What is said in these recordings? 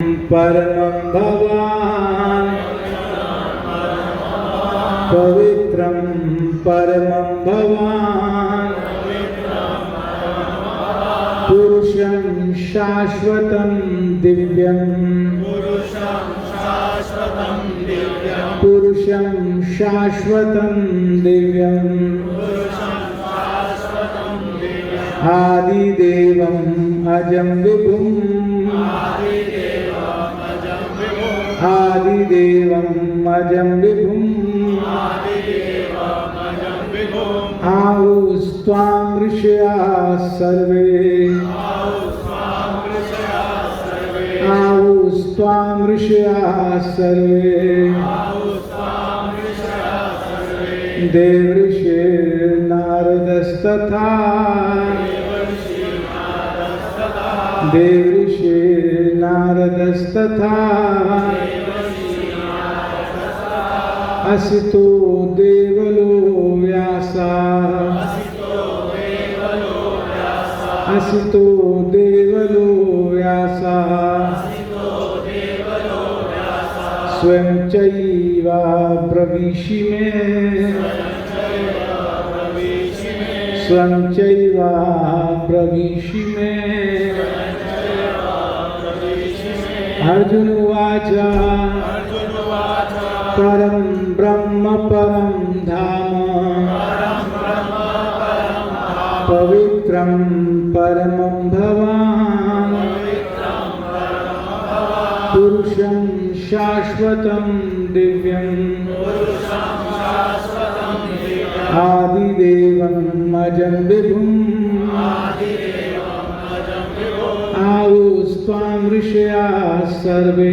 परमं भवान् पवित्रं परमं भवान् पुरुषं शाश्वतं दिव्यं पुरुषं शाश्वतं दिव्यं आदिदेवम् अजं विभुम् आदिदेवम् अजं विभुम् आहुस्त्वां ऋषयः सर्वे आहुस्त्वां ऋषयः सर्वे देवर्षिर्नारदस्तथा देवर्षिर्नारदस्तथा असितो देवलो व्यासः असितो देवलो व्यासः स्वयं चैव प्रविशि मे स्वयं चैव प्रविशि मे अर्जुन उवाच परं ब्रह्म परं धाम पवित्रं परमं भवान् पुरुषं शाश्वतं दिव्यम् आदिदेवम् अजं विभुम् आहुस्त्वां ऋषयः सर्वे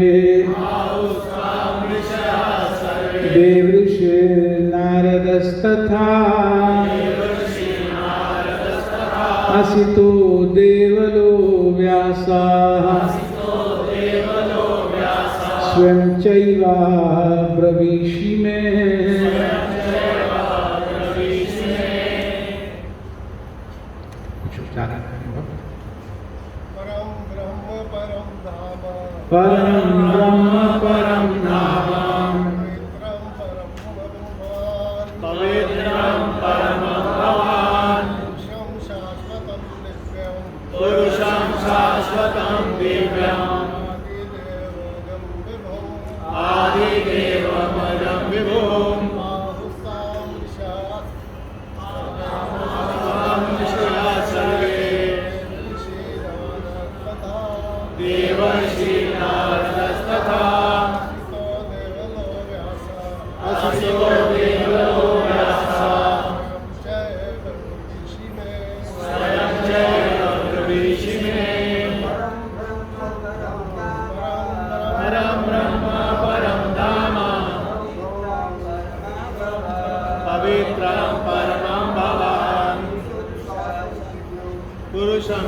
देवर्षिर्नारदस्तथा असितो देवलो व्यासः स्वयं चैव प्रविशि मे परं ब्रह्म परं धाम पवित्रं परमं भवान् पुरुषं शाश्वतं दिव्यम् आदिदेवमजं विभुम् सर्वे देवर्षि नारदस्तथा असितो देवलो व्यासः स्वयं चैव प्रविशि मे परं ब्रह्म परं धाम पवित्रं परमं भवान्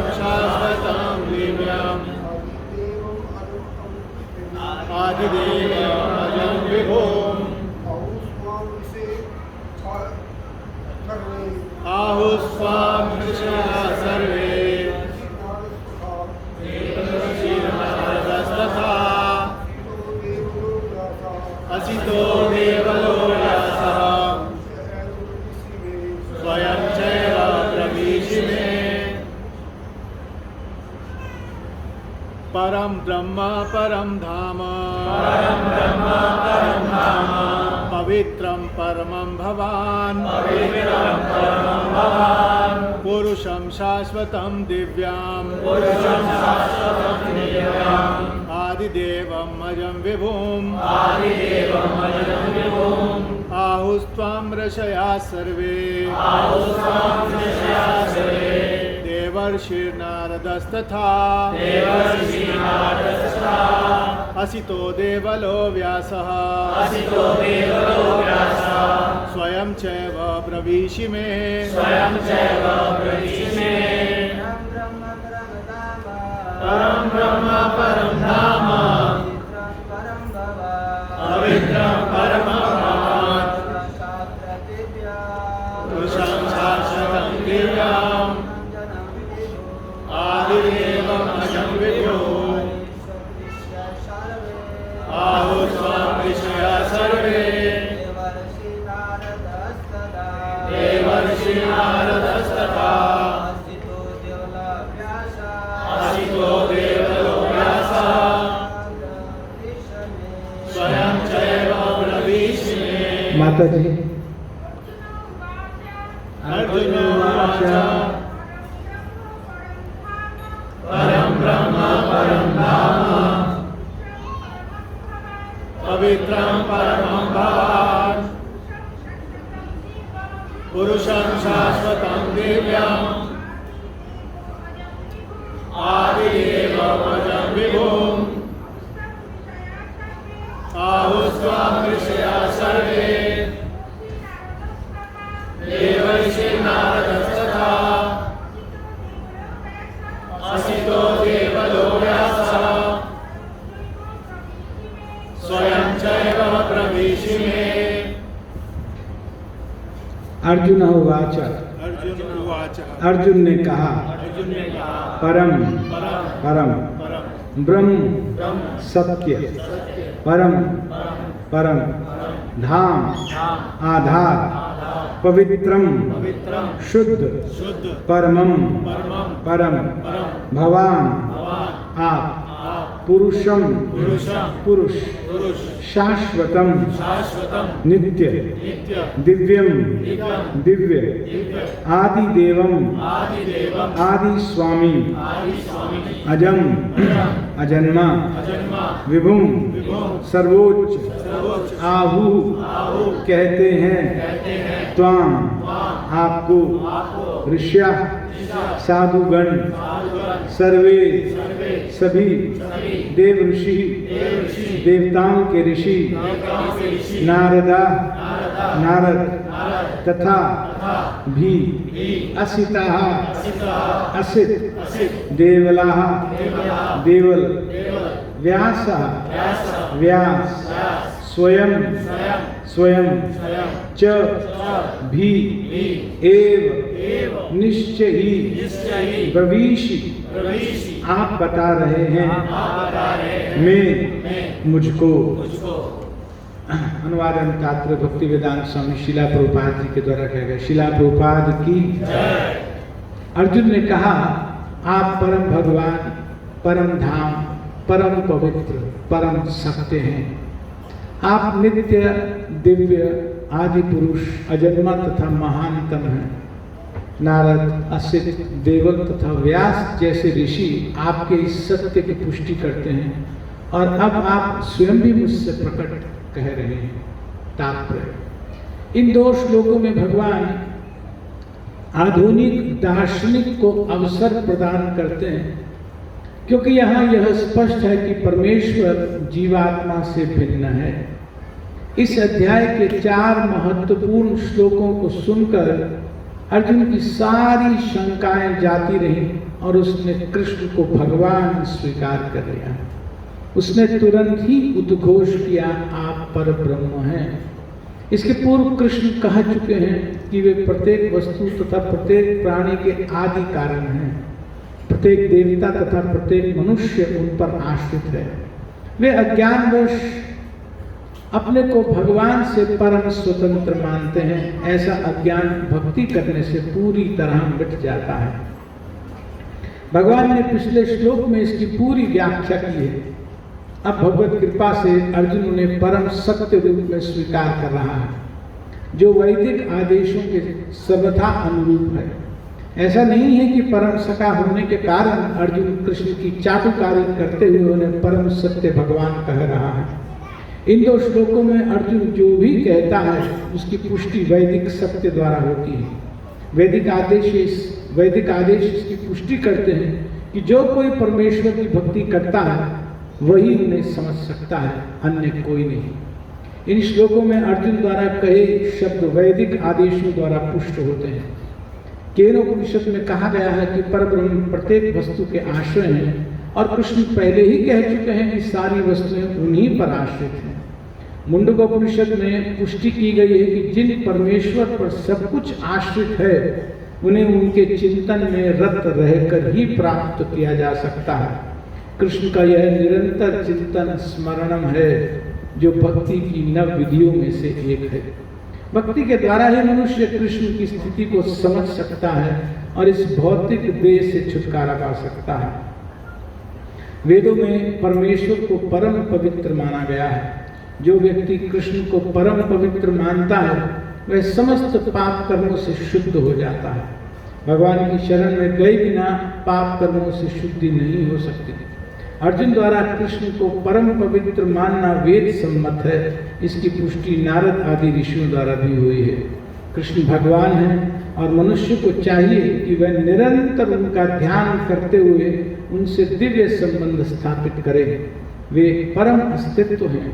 पुरुषं शाश्वतं दिव्यम् आदिदेवमजं विभुम् आहुस्त्वां ऋषयः सर्वे देवर्षिर्नारदस्तथा असितो देवलो व्यासः स्वयं चैव प्रविशि मे परं ब्रह्म परं धाम पवित्रं परमं भवान् पुरुषं शाश्वतं दिव्यम् आदिदेवम् अजं विभुम् आहुस्त्वां ऋषयः सर्वे देवर्षिर्नारदस्तथा असितो देवलो व्यासः स्वयं चैव प्रविशि मे परं ब्रह्म परं धाम पवित्रं परमं भवान् पुरुषं शाश्वतं दिव्यम् आदिदेवमजं विभुम् माता जी। अर्जुन उवाच परं ब्रह्म परं धाम पवित्रं परमं भवान् पुरुषं शाश्वतं दिव्यम् आदिदेवमजं विभुम् आहुस्त्वां ऋषयः सर्वे देवर्षि नारदस्तथा असितो देवलो व्यासः स्वयं चैव प्रविशि मे। अर्जुन उवाच। अर्जुन उवाच। अर्जुन ने कहा परम परम ब्रह्म सत्य परम परम धाम आधार पवित्रम शुद्ध परमम परम भवान आप पुरुषम पुरुष शाश्वतम नित्य दिव्यम दिव्य आदि देवम आदि स्वामी अजम अजन्मा विभुम सर्वोच्च आहु कहते हैं त्वाम आपको ऋष्या साधुगण सर्वे सभी देव ऋषि देवताओं के ऋषि नारदा नारद तथा भी असिता असित देवला देवल व्यास व्यास स्वयं स्वयं च भी एव निश्चय ही ब्रवीषि आप बता रहे हैं मैं मुझको। अनुवादन तात्र भक्ति वेदांत स्वामी शिला प्रभुपाद जी के द्वारा कहा गया। शिला प्रभुपाद की अर्जुन ने कहा आप परम भगवान परम धाम परम पवित्र परम सत्य हैं। आप नित्य दिव्य आदि पुरुष अजन्मा तथा महानतम हैं। नारद असित देवल तथा व्यास जैसे ऋषि आपके इस सत्य की पुष्टि करते हैं और अब आप स्वयं भी मुझसे प्रकट कह रहे हैं। तात्पर्य इन दो श्लोकों में भगवान आधुनिक दार्शनिक को अवसर प्रदान करते हैं, क्योंकि यहाँ यह स्पष्ट है कि परमेश्वर जीवात्मा से भिन्न है। इस अध्याय के 4 महत्वपूर्ण श्लोकों को सुनकर अर्जुन की सारी शंकाएं जाती रहीं और उसने कृष्ण को भगवान स्वीकार कर लिया। उसने तुरंत ही उद्घोष किया आप पर ब्रह्म हैं। इसके पूर्व कृष्ण कह चुके हैं कि वे प्रत्येक वस्तु तथा प्रत्येक प्राणी के आदि कारण हैं। प्रत्येक देवता तथा प्रत्येक मनुष्य उन पर आश्रित है। वे अज्ञानवश अपने को भगवान से परम स्वतंत्र मानते हैं। ऐसा अज्ञान भक्ति करने से पूरी तरह मिट जाता है। भगवान ने पिछले श्लोक में इसकी पूरी व्याख्या की है। अब भगवत कृपा से अर्जुन उन्हें परम सत्य रूप में स्वीकार कर रहा है, जो वैदिक आदेशों के सर्वथा अनुरूप है। ऐसा नहीं है कि परम सखा होने के कारण अर्जुन कृष्ण की चाटुकारी करते हुए उन्हें परम सत्य भगवान कह रहा है। इन 2 श्लोकों में अर्जुन जो भी कहता है उसकी पुष्टि वैदिक सत्य द्वारा होती है। वैदिक आदेश इसकी पुष्टि करते हैं कि जो कोई परमेश्वर की भक्ति करता है वही उन्हें समझ सकता है, अन्य कोई नहीं। इन श्लोकों में अर्जुन द्वारा कहे शब्द वैदिक आदेशों द्वारा पुष्ट होते हैं। केनोपनिषद में कहा गया है कि परब्रह्म प्रत्येक वस्तु के आश्रय हैं और कृष्ण पहले ही कह चुके हैं कि सारी वस्तुएं उन्हीं पर आश्रित हैं। मुंडकोपनिषद में पुष्टि की गई है कि जिन परमेश्वर पर सब कुछ आश्रित है उन्हें उनके चिंतन में रत रहकर ही प्राप्त किया जा सकता है। कृष्ण का यह निरंतर चिंतन स्मरणम है, जो भक्ति की नव विधियों में से एक है। भक्ति के द्वारा ही मनुष्य कृष्ण की स्थिति को समझ सकता है और इस भौतिक देह से छुटकारा पा सकता है। वेदों में परमेश्वर को परम पवित्र माना गया है। जो व्यक्ति कृष्ण को परम पवित्र मानता है वह समस्त पाप कर्मों से शुद्ध हो जाता है। भगवान की शरण में गए बिना पाप कर्मों से शुद्धि नहीं हो सकती। अर्जुन द्वारा कृष्ण को परम पवित्र मानना वेद सम्मत है। इसकी पुष्टि नारद आदि ऋषियों द्वारा भी हुई है। कृष्ण भगवान हैं और मनुष्य को चाहिए कि वह निरंतर उनका ध्यान करते हुए उनसे दिव्य संबंध स्थापित करे। वे परम अस्तित्व हैं।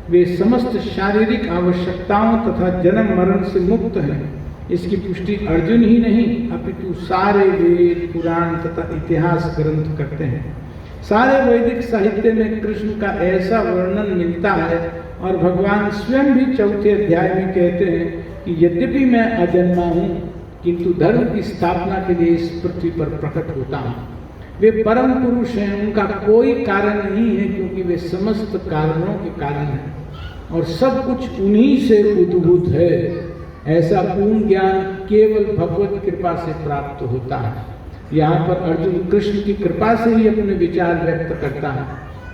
वे समस्त शारीरिक आवश्यकताओं तथा जन्म मरण से मुक्त हैं। इसकी पुष्टि अर्जुन ही नहीं अपितु सारे वेद पुराण तथा इतिहास ग्रंथ करते हैं। सारे वैदिक साहित्य में कृष्ण का ऐसा वर्णन मिलता है और भगवान स्वयं भी 4थे अध्याय में कहते हैं कि यद्यपि मैं अजन्मा हूँ किंतु धर्म की स्थापना के लिए इस पृथ्वी पर प्रकट होता हूँ। वे परम पुरुष हैं, उनका कोई कारण नहीं है क्योंकि वे समस्त कारणों के कारण हैं और सब कुछ उन्हीं से उद्भूत है। ऐसा पूर्ण ज्ञान केवल भगवत कृपा से प्राप्त होता है। यहाँ पर अर्जुन कृष्ण की कृपा से ही अपने विचार व्यक्त करता है।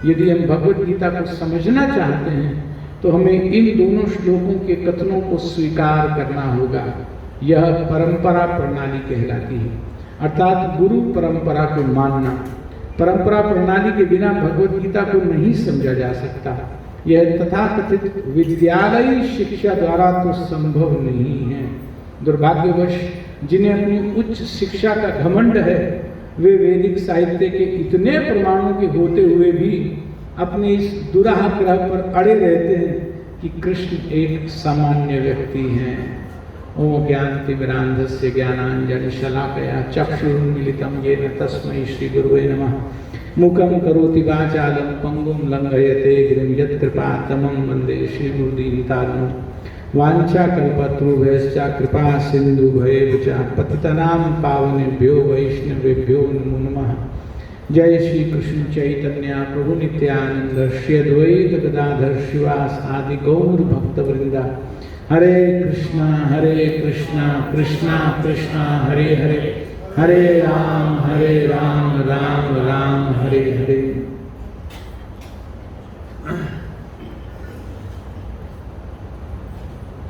यदि हम भगवत गीता को समझना चाहते हैं तो हमें इन दोनों श्लोकों के कथनों को स्वीकार करना होगा। यह परंपरा प्रणाली कहलाती है, अर्थात गुरु परंपरा को मानना। परंपरा प्रणाली के बिना भगवत गीता को नहीं समझा जा सकता। यह तथाकथित विद्यालयी शिक्षा द्वारा तो संभव नहीं है। दुर्भाग्यवश जिन्हें अपनी उच्च शिक्षा का घमंड है वे वैदिक साहित्य के इतने प्रमाणों के होते हुए भी अपने इस दुराग्रह पर अड़े रहते हैं कि कृष्ण एक सामान्य व्यक्ति हैं। ओम ज्ञानतिमिरान्धस्य ज्ञानाञ्जनशलाकया चक्षुरुन्मीलितं येन तस्मै श्रीगुरुवे नमः। मूकं करोति वाचालं पंगुं लंघयते गिरिं यत्कृपातमं वन्दे श्रीगुरुदीनतारिणं। वाञ्छाकल्पतरुभ्यश्च कृपा सिन्धुभ्येव च पतितनां पावनेभ्यो वैष्णवेभ्यो नमो नमः। जय श्री कृष्ण चैतन्य प्रभु नित्यानंद श्री अद्वैत गदाधर शिवासादि गौर भक्तवृंदा। हरे कृष्णा कृष्णा कृष्णा हरे हरे, हरे राम राम राम हरे हरे।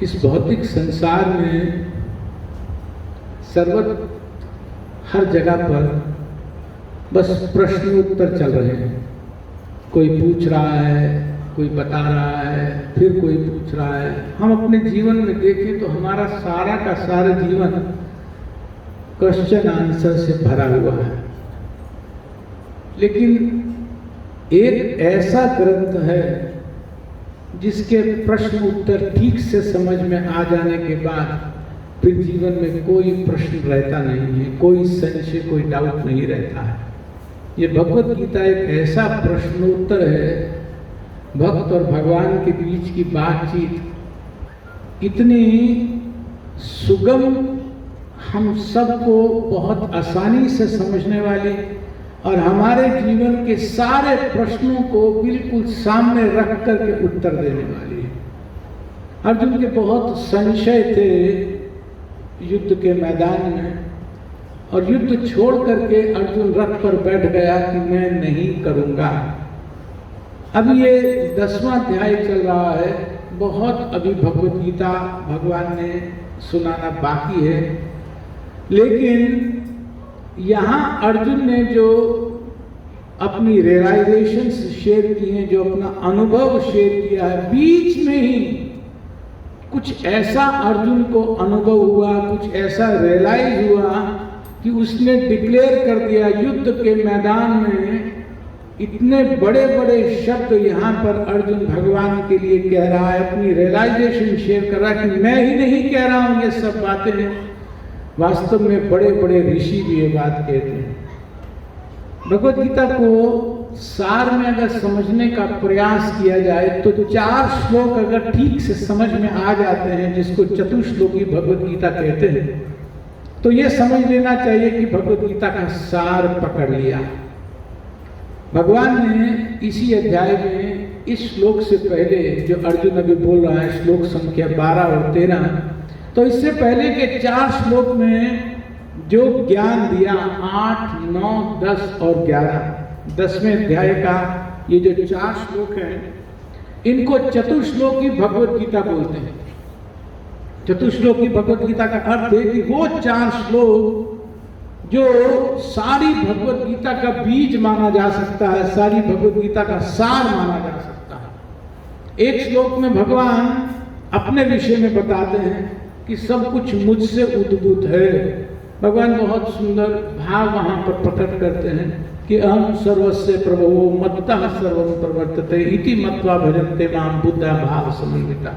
इस भौतिक संसार में सर्वत्र हर जगह पर बस प्रश्न उत्तर चल रहे हैं। कोई पूछ रहा है, कोई बता रहा है, फिर कोई पूछ रहा है। हम अपने जीवन में देखें तो हमारा सारा का सारा जीवन क्वेश्चन आंसर से भरा हुआ है। लेकिन एक ऐसा ग्रंथ है जिसके प्रश्न उत्तर ठीक से समझ में आ जाने के बाद फिर जीवन में कोई प्रश्न रहता नहीं है, कोई संशय, कोई डाउट नहीं रहता है। ये भगवत गीता एक ऐसा प्रश्नोत्तर है। भक्त और भगवान के बीच की बातचीत इतनी सुगम, हम सबको बहुत आसानी से समझने वाली और हमारे जीवन के सारे प्रश्नों को बिल्कुल सामने रख करके उत्तर देने वाली है। अर्जुन के बहुत संशय थे युद्ध के मैदान में और युद्ध छोड़ करके अर्जुन रथ पर बैठ गया कि मैं नहीं करूंगा। अब ये 10वां अध्याय चल रहा है। बहुत अभी भगवत गीता भगवान ने सुनाना बाकी है, लेकिन यहाँ अर्जुन ने जो अपनी रियलाइजेशंस शेयर की हैं, जो अपना अनुभव शेयर किया है, बीच में ही कुछ ऐसा अर्जुन को अनुभव हुआ, कुछ ऐसा रियलाइज हुआ कि उसने डिक्लेयर कर दिया युद्ध के मैदान में। इतने बड़े बड़े शब्द यहाँ पर अर्जुन भगवान के लिए कह रहा है, अपनी रियलाइजेशन शेयर कर रहा है कि मैं ही नहीं कह रहा हूँ ये सब बातें, वास्तव में बड़े बड़े ऋषि भी ये बात कहते हैं। भगवत गीता को सार में अगर समझने का प्रयास किया जाए तो 4 श्लोक अगर ठीक से समझ में आ जाते हैं, जिसको चतुश्लोकी भगवत गीता कहते हैं, तो ये समझ लेना चाहिए कि भगवत गीता का सार पकड़ लिया। भगवान ने इसी अध्याय में इस श्लोक से पहले जो अर्जुन अभी बोल रहा है, श्लोक संख्या 12 और 13, तो इससे पहले के 4 श्लोक में जो ज्ञान दिया 8, 9, 10 और 11, 10वें अध्याय का ये जो 4 श्लोक हैं, इनको चतुश्लोकी भगवत गीता बोलते हैं। चतुश्लोकी भगवत गीता का अर्थ है कि वो 4 श्लोक जो सारी भगवत गीता का बीज माना जा सकता है, सारी भगवत गीता का सार माना जा सकता है। एक श्लोक में भगवान अपने विषय में बताते हैं कि सब कुछ मुझसे उद्भूत है। भगवान बहुत सुंदर भाव वहां पर प्रकट करते हैं कि अहम सर्वस्य प्रभवो मत्तः सर्वं प्रवर्तते इति मत्वा भजन्ते मां बुद्धा भाव समन्विता।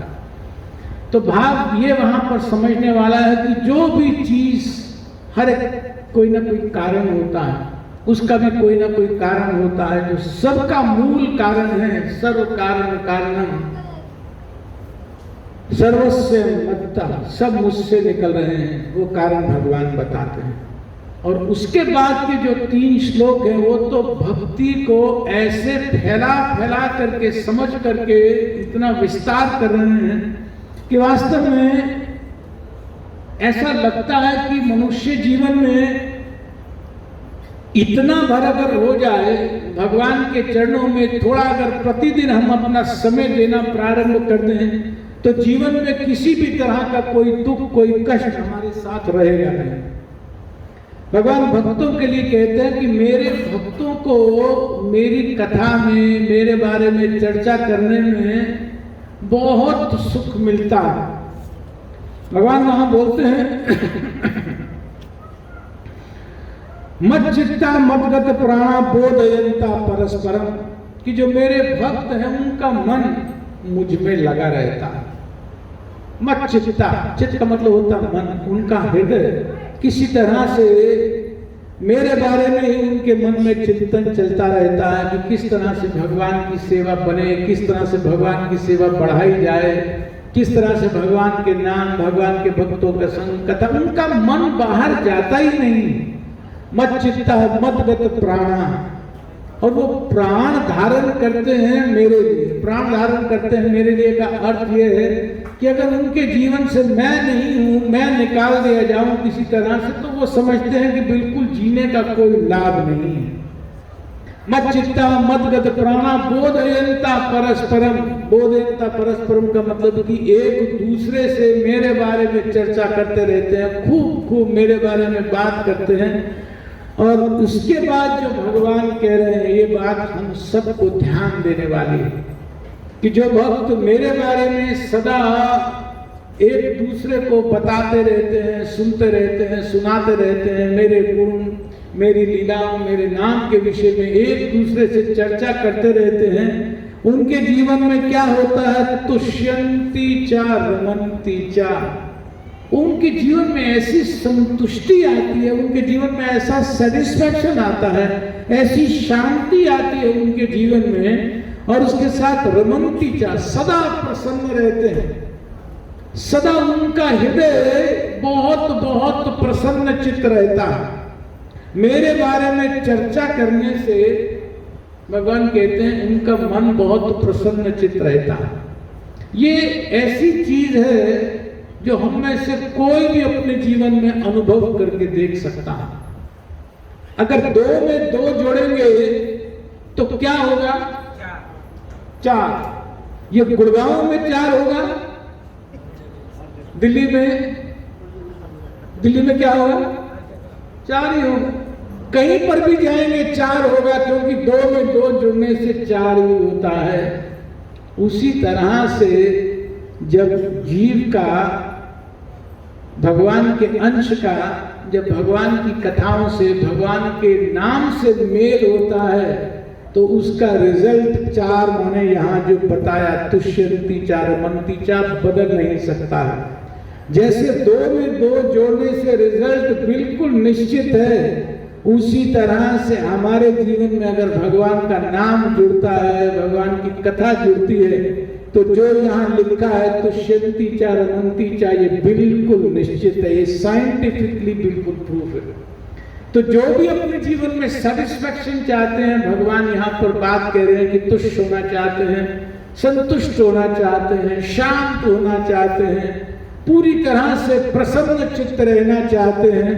तो भाव ये वहां पर समझने वाला है कि जो भी चीज हर एक कोई ना कोई कारण होता है, उसका भी कोई ना कोई कारण होता है जो सबका मूल कारण है। सर्व कारण कारणम सर्वस्य मत्तः, सब मुझसे निकल रहे हैं, वो कारण भगवान बताते हैं। और उसके बाद के जो 3 श्लोक हैं वो तो भक्ति को ऐसे फैला फैला करके समझ करके इतना विस्तार कर रहे हैं कि वास्तव में ऐसा लगता है कि मनुष्य जीवन में इतना भर अगर हो जाए, भगवान के चरणों में थोड़ा अगर प्रतिदिन हम अपना समय देना प्रारंभ कर दें तो जीवन में किसी भी तरह का कोई दुख कोई कष्ट हमारे साथ रहेगा नहीं। भगवान भक्तों के लिए कहते हैं कि मेरे भक्तों को मेरी कथा में, मेरे बारे में चर्चा करने में बहुत सुख मिलता है। भगवान वहां बोलते हैं मच्चित्ता मदगत प्राणा बोधयंता परस्परम, कि जो मेरे भक्त हैं उनका मन मुझ में लगा रहता है। मच्चित्ता, चित्त का मतलब होता है मन, उनका हृदय किसी तरह से मेरे बारे में ही उनके मन में चिंतन चलता रहता है कि किस तरह से भगवान की सेवा बने, किस तरह से भगवान की सेवा बढ़ाई जाए, किस तरह से भगवान के नाम, भगवान के भक्तों का संग कथा, उनका मन बाहर जाता ही नहीं। मच्चित्ता मदगत प्राणा, और वो प्राण धारण करते हैं मेरे लिए। प्राण धारण करते हैं मेरे लिए का अर्थ ये है कि अगर उनके जीवन से मैं नहीं हूं, मैं निकाल दिया जाऊं किसी तरह से, तो वो समझते हैं कि बिल्कुल जीने का कोई लाभ नहीं है। मच्चित्ता मदगत प्राणा बोधयंता परस्परम, बोधयंता परस्परम का मतलब कि एक दूसरे से मेरे बारे में चर्चा करते रहते हैं, खूब खूब मेरे बारे में बात करते हैं। और उसके बाद जो भगवान कह रहे हैं ये बात हम सबको ध्यान देने वाली है कि जो भक्त मेरे बारे में सदा एक दूसरे को बताते रहते हैं, सुनते रहते हैं, सुनाते रहते हैं, मेरे गुण, मेरी लीलाओं, मेरे नाम के विषय में एक दूसरे से चर्चा करते रहते हैं, उनके जीवन में क्या होता है? तुष्यंती चा रमन्ती चा, उनके जीवन में ऐसी संतुष्टि आती है, उनके जीवन में ऐसा सेटिस्फैक्शन आता है, ऐसी शांति आती है उनके जीवन में। और उसके साथ रमन्ती चा, सदा प्रसन्न रहते हैं, सदा उनका हृदय बहुत बहुत प्रसन्न चित्त रहता है। मेरे बारे में चर्चा करने से भगवान कहते हैं उनका मन बहुत प्रसन्न चित्त रहता है। ये ऐसी चीज है जो हम में से कोई भी अपने जीवन में अनुभव करके देख सकता है। अगर 2 में 2 जोड़ेंगे तो क्या होगा? 4। ये गुड़गांव में 4 होगा, दिल्ली में क्या होगा? 4 ही होगा। कहीं पर भी जाएंगे 4 होगा, क्योंकि 2 में 2 जुड़ने से 4 ही होता है। उसी तरह से जब जीव का, भगवान के अंश का, जब भगवान की कथाओं से, भगवान के नाम से मेल होता है तो उसका रिजल्ट 4 माने यहाँ जो बताया तुष्यंती चा रमन्ती चा बदल नहीं सकता है। जैसे 2 में 2 जोड़ने से रिजल्ट बिल्कुल निश्चित है, उसी तरह से हमारे जीवन में अगर भगवान का नाम जुड़ता है, भगवान की कथा जुड़ती है, तो जो यहाँ लिखा है तुष्यंती चा रमन्ती चा, ये बिल्कुल निश्चित है, ये साइंटिफिकली बिल्कुल प्रूफ है। तो जो भी अपने जीवन में सेटिस्फैक्शन चाहते हैं, भगवान यहाँ पर बात कह रहे हैं कि तुष्ट होना चाहते हैं, संतुष्ट होना चाहते हैं, शांत होना चाहते हैं, पूरी तरह से प्रसन्न चित्त रहना चाहते हैं,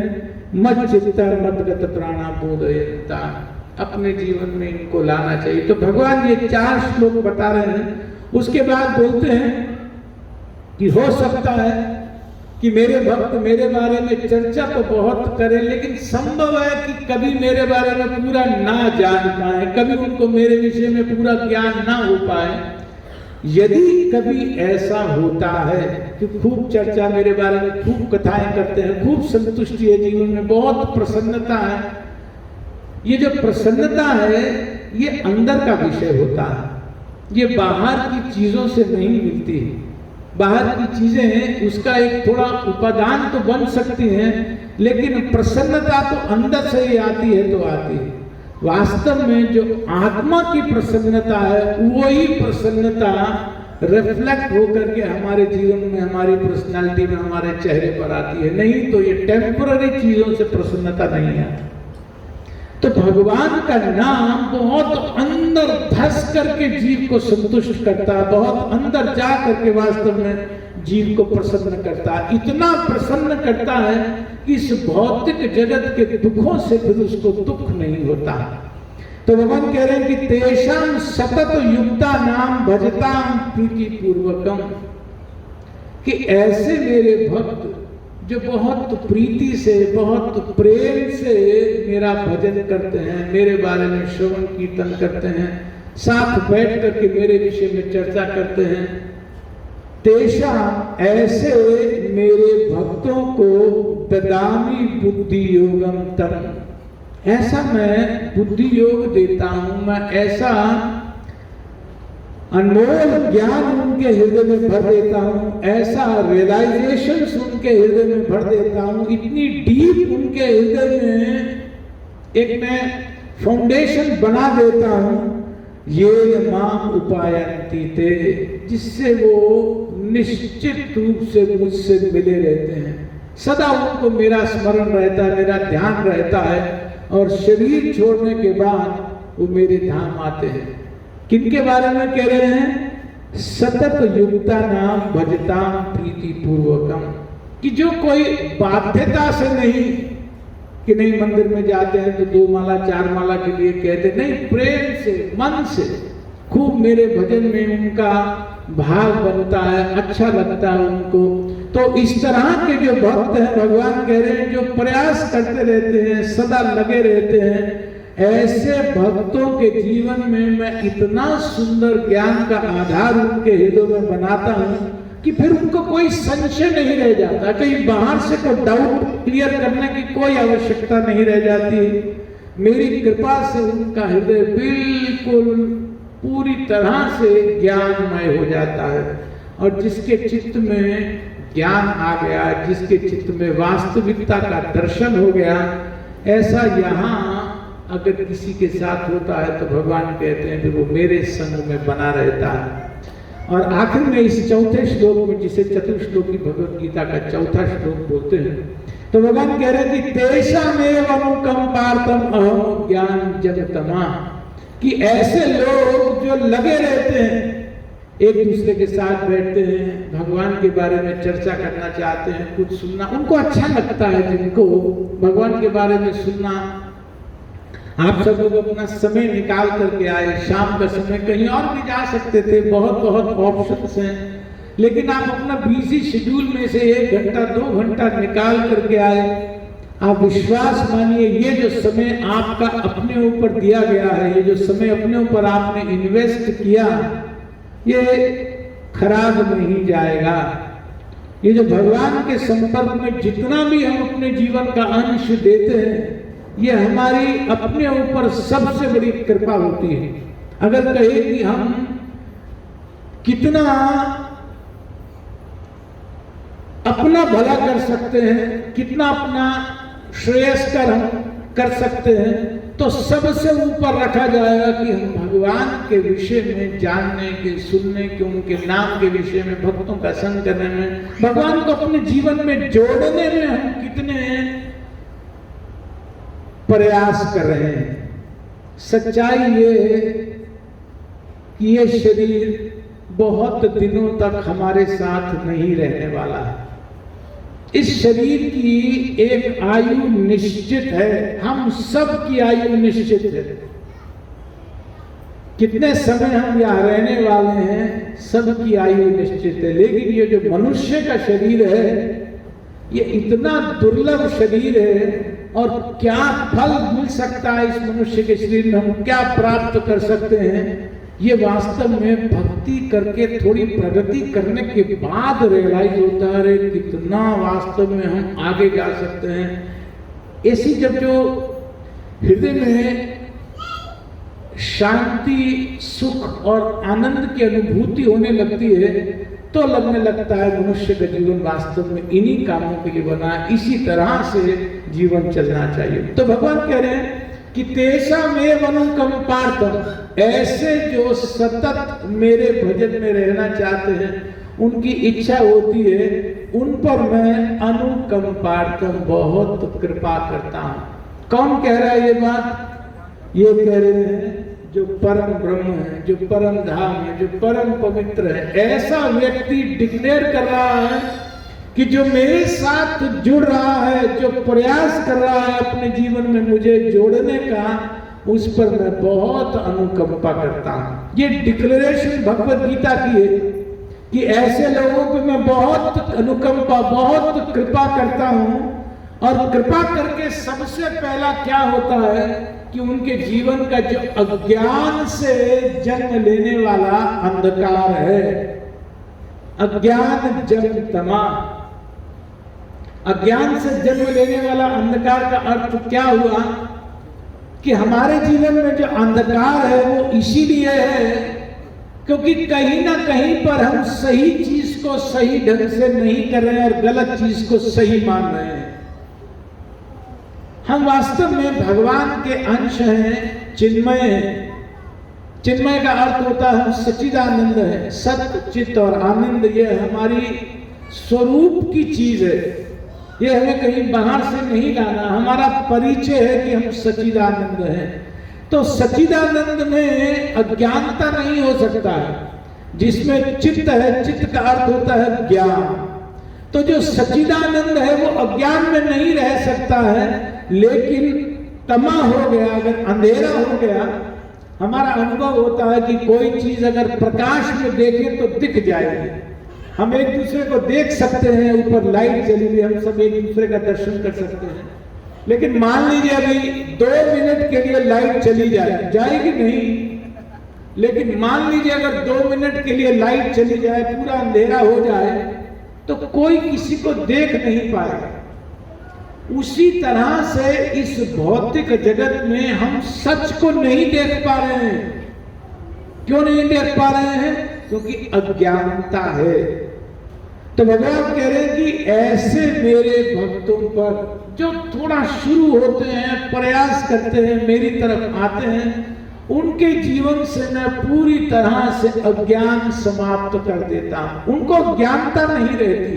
मच्चित्ता मदगत प्राणा बोधयंता, अपने जीवन में इनको लाना चाहिए। तो भगवान ये 4 श्लोक बता रहे हैं उसके बाद बोलते हैं कि हो सकता है कि मेरे भक्त मेरे बारे में चर्चा तो बहुत करें, लेकिन संभव है कि कभी मेरे बारे में पूरा ना जान पाए, कभी उनको मेरे विषय में पूरा ज्ञान ना हो पाए। यदि कभी ऐसा होता है कि खूब चर्चा मेरे बारे में, खूब कथाएं करते हैं, खूब संतुष्टि है जीवन में, बहुत प्रसन्नता है, ये जो प्रसन्नता है ये अंदर का विषय होता है, ये बाहर की चीजों से नहीं मिलती। बाहर की चीजें हैं उसका एक थोड़ा उपादान तो बन सकती हैं, लेकिन प्रसन्नता तो अंदर से ही आती है तो आती है। वास्तव में जो आत्मा की प्रसन्नता है वही प्रसन्नता रिफ्लेक्ट होकर के हमारे जीवन में, हमारी पर्सनालिटी में, हमारे चेहरे पर आती है। नहीं तो ये टेम्पररी चीजों से प्रसन्नता नहीं आती। तो भगवान का नाम बहुत अंदर धस करके जीव को संतुष्ट करता है, बहुत अंदर जा करके वास्तव में जीव को प्रसन्न करता है। इतना प्रसन्न करता है कि इस भौतिक जगत के दुखों से फिर उसको दुख नहीं होता। तो भगवान कह रहे हैं कि तेषां सतत युक्ता नाम भजताम प्रीति पूर्वकम, कि ऐसे मेरे भक्त जो बहुत प्रीति से, बहुत प्रेम से मेरा भजन करते हैं, मेरे बारे में श्रवण कीर्तन करते हैं, साथ बैठ करके मेरे विषय में चर्चा करते हैं, तेषा ऐसे मेरे भक्तों को ददामि बुद्धि योगम तम, ऐसा मैं बुद्धि योग देता हूं, मैं ऐसा अनमोल ज्ञान उनके हृदय में भर देता हूं, ऐसा रियलाइजेशन उनके हृदय में भर देता हूं, इतनी डीप उनके हृदय में एक मैं फाउंडेशन बना देता हूं, ये मां उपायंती थे, जिससे वो निश्चित रूप से मुझसे मिले रहते हैं। सदा उनको मेरा स्मरण रहता है, मेरा ध्यान रहता है, और शरीर छोड़ने के बाद वो मेरे धाम आते हैं। किनके बारे में कह रहे हैं? सतत युक्ता नाम भजताम प्रीति पूर्वकम, कि जो कोई बाध्यता से नहीं, कि नहीं मंदिर में जाते हैं तो 2 माला 4 माला के लिए कहते, नहीं, प्रेम से, मन से खूब मेरे भजन में उनका भाव बनता है, अच्छा लगता है उनको। तो इस तरह के जो भक्त हैं, भगवान कह रहे हैं, जो प्रयास करते रहते हैं, सदा लगे रहते हैं, ऐसे भक्तों के जीवन में मैं इतना सुंदर ज्ञान का आधार उनके हृदय में बनाता हूं कि फिर उनको कोई संशय नहीं रह जाता, कहीं बाहर से कोई डाउट क्लियर करने की कोई आवश्यकता नहीं रह जाती। मेरी कृपा से उनका हृदय बिल्कुल पूरी तरह से ज्ञानमय हो जाता है, और जिसके चित्त में ज्ञान आ गया, जिसके चित्त में वास्तविकता का दर्शन हो गया, ऐसा यहाँ अगर किसी के साथ होता है तो भगवान कहते हैं कि वो मेरे संग में बना रहता है। और आखिर में इस चौथे श्लोक में, जिसे चतुर्श्लोकी भगवत गीता का चौथा श्लोक बोलते हैं, तो भगवान कह रहे हैं कि तेषामेव अनुकंपार्थम अहम ज्ञान जगतमा, कि ऐसे लोग जो लगे रहते हैं, एक दूसरे के साथ बैठते हैं, भगवान के बारे में चर्चा करना चाहते हैं, कुछ सुनना उनको अच्छा लगता है, जिनको भगवान के बारे में सुनना। आप सब लोग अपना समय निकाल करके आए, शाम का समय कहीं और भी जा सकते थे, बहुत बहुत ऑप्शंस हैं, लेकिन आप अपना बिजी शेड्यूल में से 1 घंटा 2 घंटा निकाल करके आए। आप विश्वास मानिए, ये जो समय आपका अपने ऊपर दिया गया है, ये जो समय अपने ऊपर आपने इन्वेस्ट किया, ये खराब नहीं जाएगा। ये जो भगवान के संपर्क में जितना भी हम अपने जीवन का अंश देते हैं, ये हमारी अपने ऊपर सबसे बड़ी कृपा होती है। अगर कहे कि हम कितना अपना भला कर सकते हैं, कितना अपना श्रेयस्कर हम कर सकते हैं, तो सबसे ऊपर रखा जाएगा कि हम भगवान के विषय में जानने के, सुनने के, उनके नाम के विषय में, भक्तों का संग करने में, भगवान को अपने जीवन में जोड़ने में हम कितने प्रयास कर रहे हैं। सच्चाई ये है कि ये शरीर बहुत दिनों तक हमारे साथ नहीं रहने वाला है। इस शरीर की एक आयु निश्चित है, हम सब की आयु निश्चित है। कितने समय हम यहाँ रहने वाले हैं सबकी आयु निश्चित है, लेकिन ये जो मनुष्य का शरीर है ये इतना दुर्लभ शरीर है, और क्या फल मिल सकता है इस मनुष्य के शरीर में, हम क्या प्राप्त कर सकते हैं, ये वास्तव में भक्ति करके थोड़ी प्रगति करने के बाद रियलाइज होता है कितना वास्तव में हम आगे जा सकते हैं। ऐसी जब जो हृदय में शांति, सुख और आनंद की अनुभूति होने लगती है तो लगने लगता है मनुष्य का जीवन वास्तव में इन्हीं कामों के लिए बना है, इसी तरह से जीवन चलना चाहिए। तो भगवान कह रहे हैं कि तेषा में अनुकंपार्थम, ऐसे जो सतत मेरे भजन में रहना चाहते हैं, उनकी इच्छा होती है, उन पर मैं अनुकंपार्थम बहुत कृपा करता हूं। कौन कह रहा है ये बात? ये कह रहे हैं जो परम ब्रह्म है, जो परम धाम है, जो परम पवित्र है, ऐसा व्यक्ति डिक्लेयर कर रहा है कि जो मेरे साथ जुड़ रहा है, जो प्रयास कर रहा है अपने जीवन में मुझे जोड़ने का, उस पर मैं बहुत अनुकंपा करता हूं। ये डिक्लेरेशन भगवत गीता की है कि ऐसे लोगों पे मैं बहुत अनुकंपा, बहुत कृपा करता हूं। और कृपा करके सबसे पहला क्या होता है कि उनके जीवन का जो अज्ञान से जन्म लेने वाला अंधकार है, अज्ञान जन्म तमा, अज्ञान से जन्म लेने वाला अंधकार का अर्थ क्या हुआ कि हमारे जीवन में जो अंधकार है वो इसीलिए है क्योंकि कहीं ना कहीं पर हम सही चीज को सही ढंग से नहीं कर रहे हैं और गलत चीज को सही मान रहे हैं। हम वास्तव में भगवान के अंश हैं, चिन्मय हैं। चिन्मय का अर्थ होता है हम सच्चिदानंद है। सत्य, चित्त और आनंद ये हमारी स्वरूप की चीज है, ये हमें कहीं बाहर से नहीं लाना। हमारा परिचय है कि हम सच्चिदानंद हैं। तो सच्चिदानंद में अज्ञानता नहीं हो सकता है। जिसमें चित्त है, चित्त का अर्थ होता है ज्ञान। तो जो सच्चिदानंद है वो अज्ञान में नहीं रह सकता है, लेकिन तमा हो गया, अगर अंधेरा हो गया, हमारा अनुभव होता है कि कोई चीज अगर प्रकाश में देखें तो दिख जाएगी। हम एक दूसरे को देख सकते हैं, ऊपर लाइट चली हुई, हम सब एक दूसरे का दर्शन कर सकते हैं। लेकिन मान लीजिए अभी 2 मिनट के लिए लाइट चली जाएगी नहीं, लेकिन मान लीजिए अगर 2 मिनट के लिए लाइट चली जाए, पूरा अंधेरा हो जाए, तो कोई किसी को देख नहीं पाएगा। उसी तरह से इस भौतिक जगत में हम सच को नहीं देख पा रहे हैं। क्यों नहीं देख पा रहे हैं? क्योंकि अज्ञानता है। तो भगवान कह रहे हैं कि ऐसे मेरे भक्तों पर जो थोड़ा शुरू होते हैं, प्रयास करते हैं, मेरी तरफ आते हैं, उनके जीवन से मैं पूरी तरह से अज्ञान समाप्त कर देता हूं। उनको अज्ञानता नहीं रहती,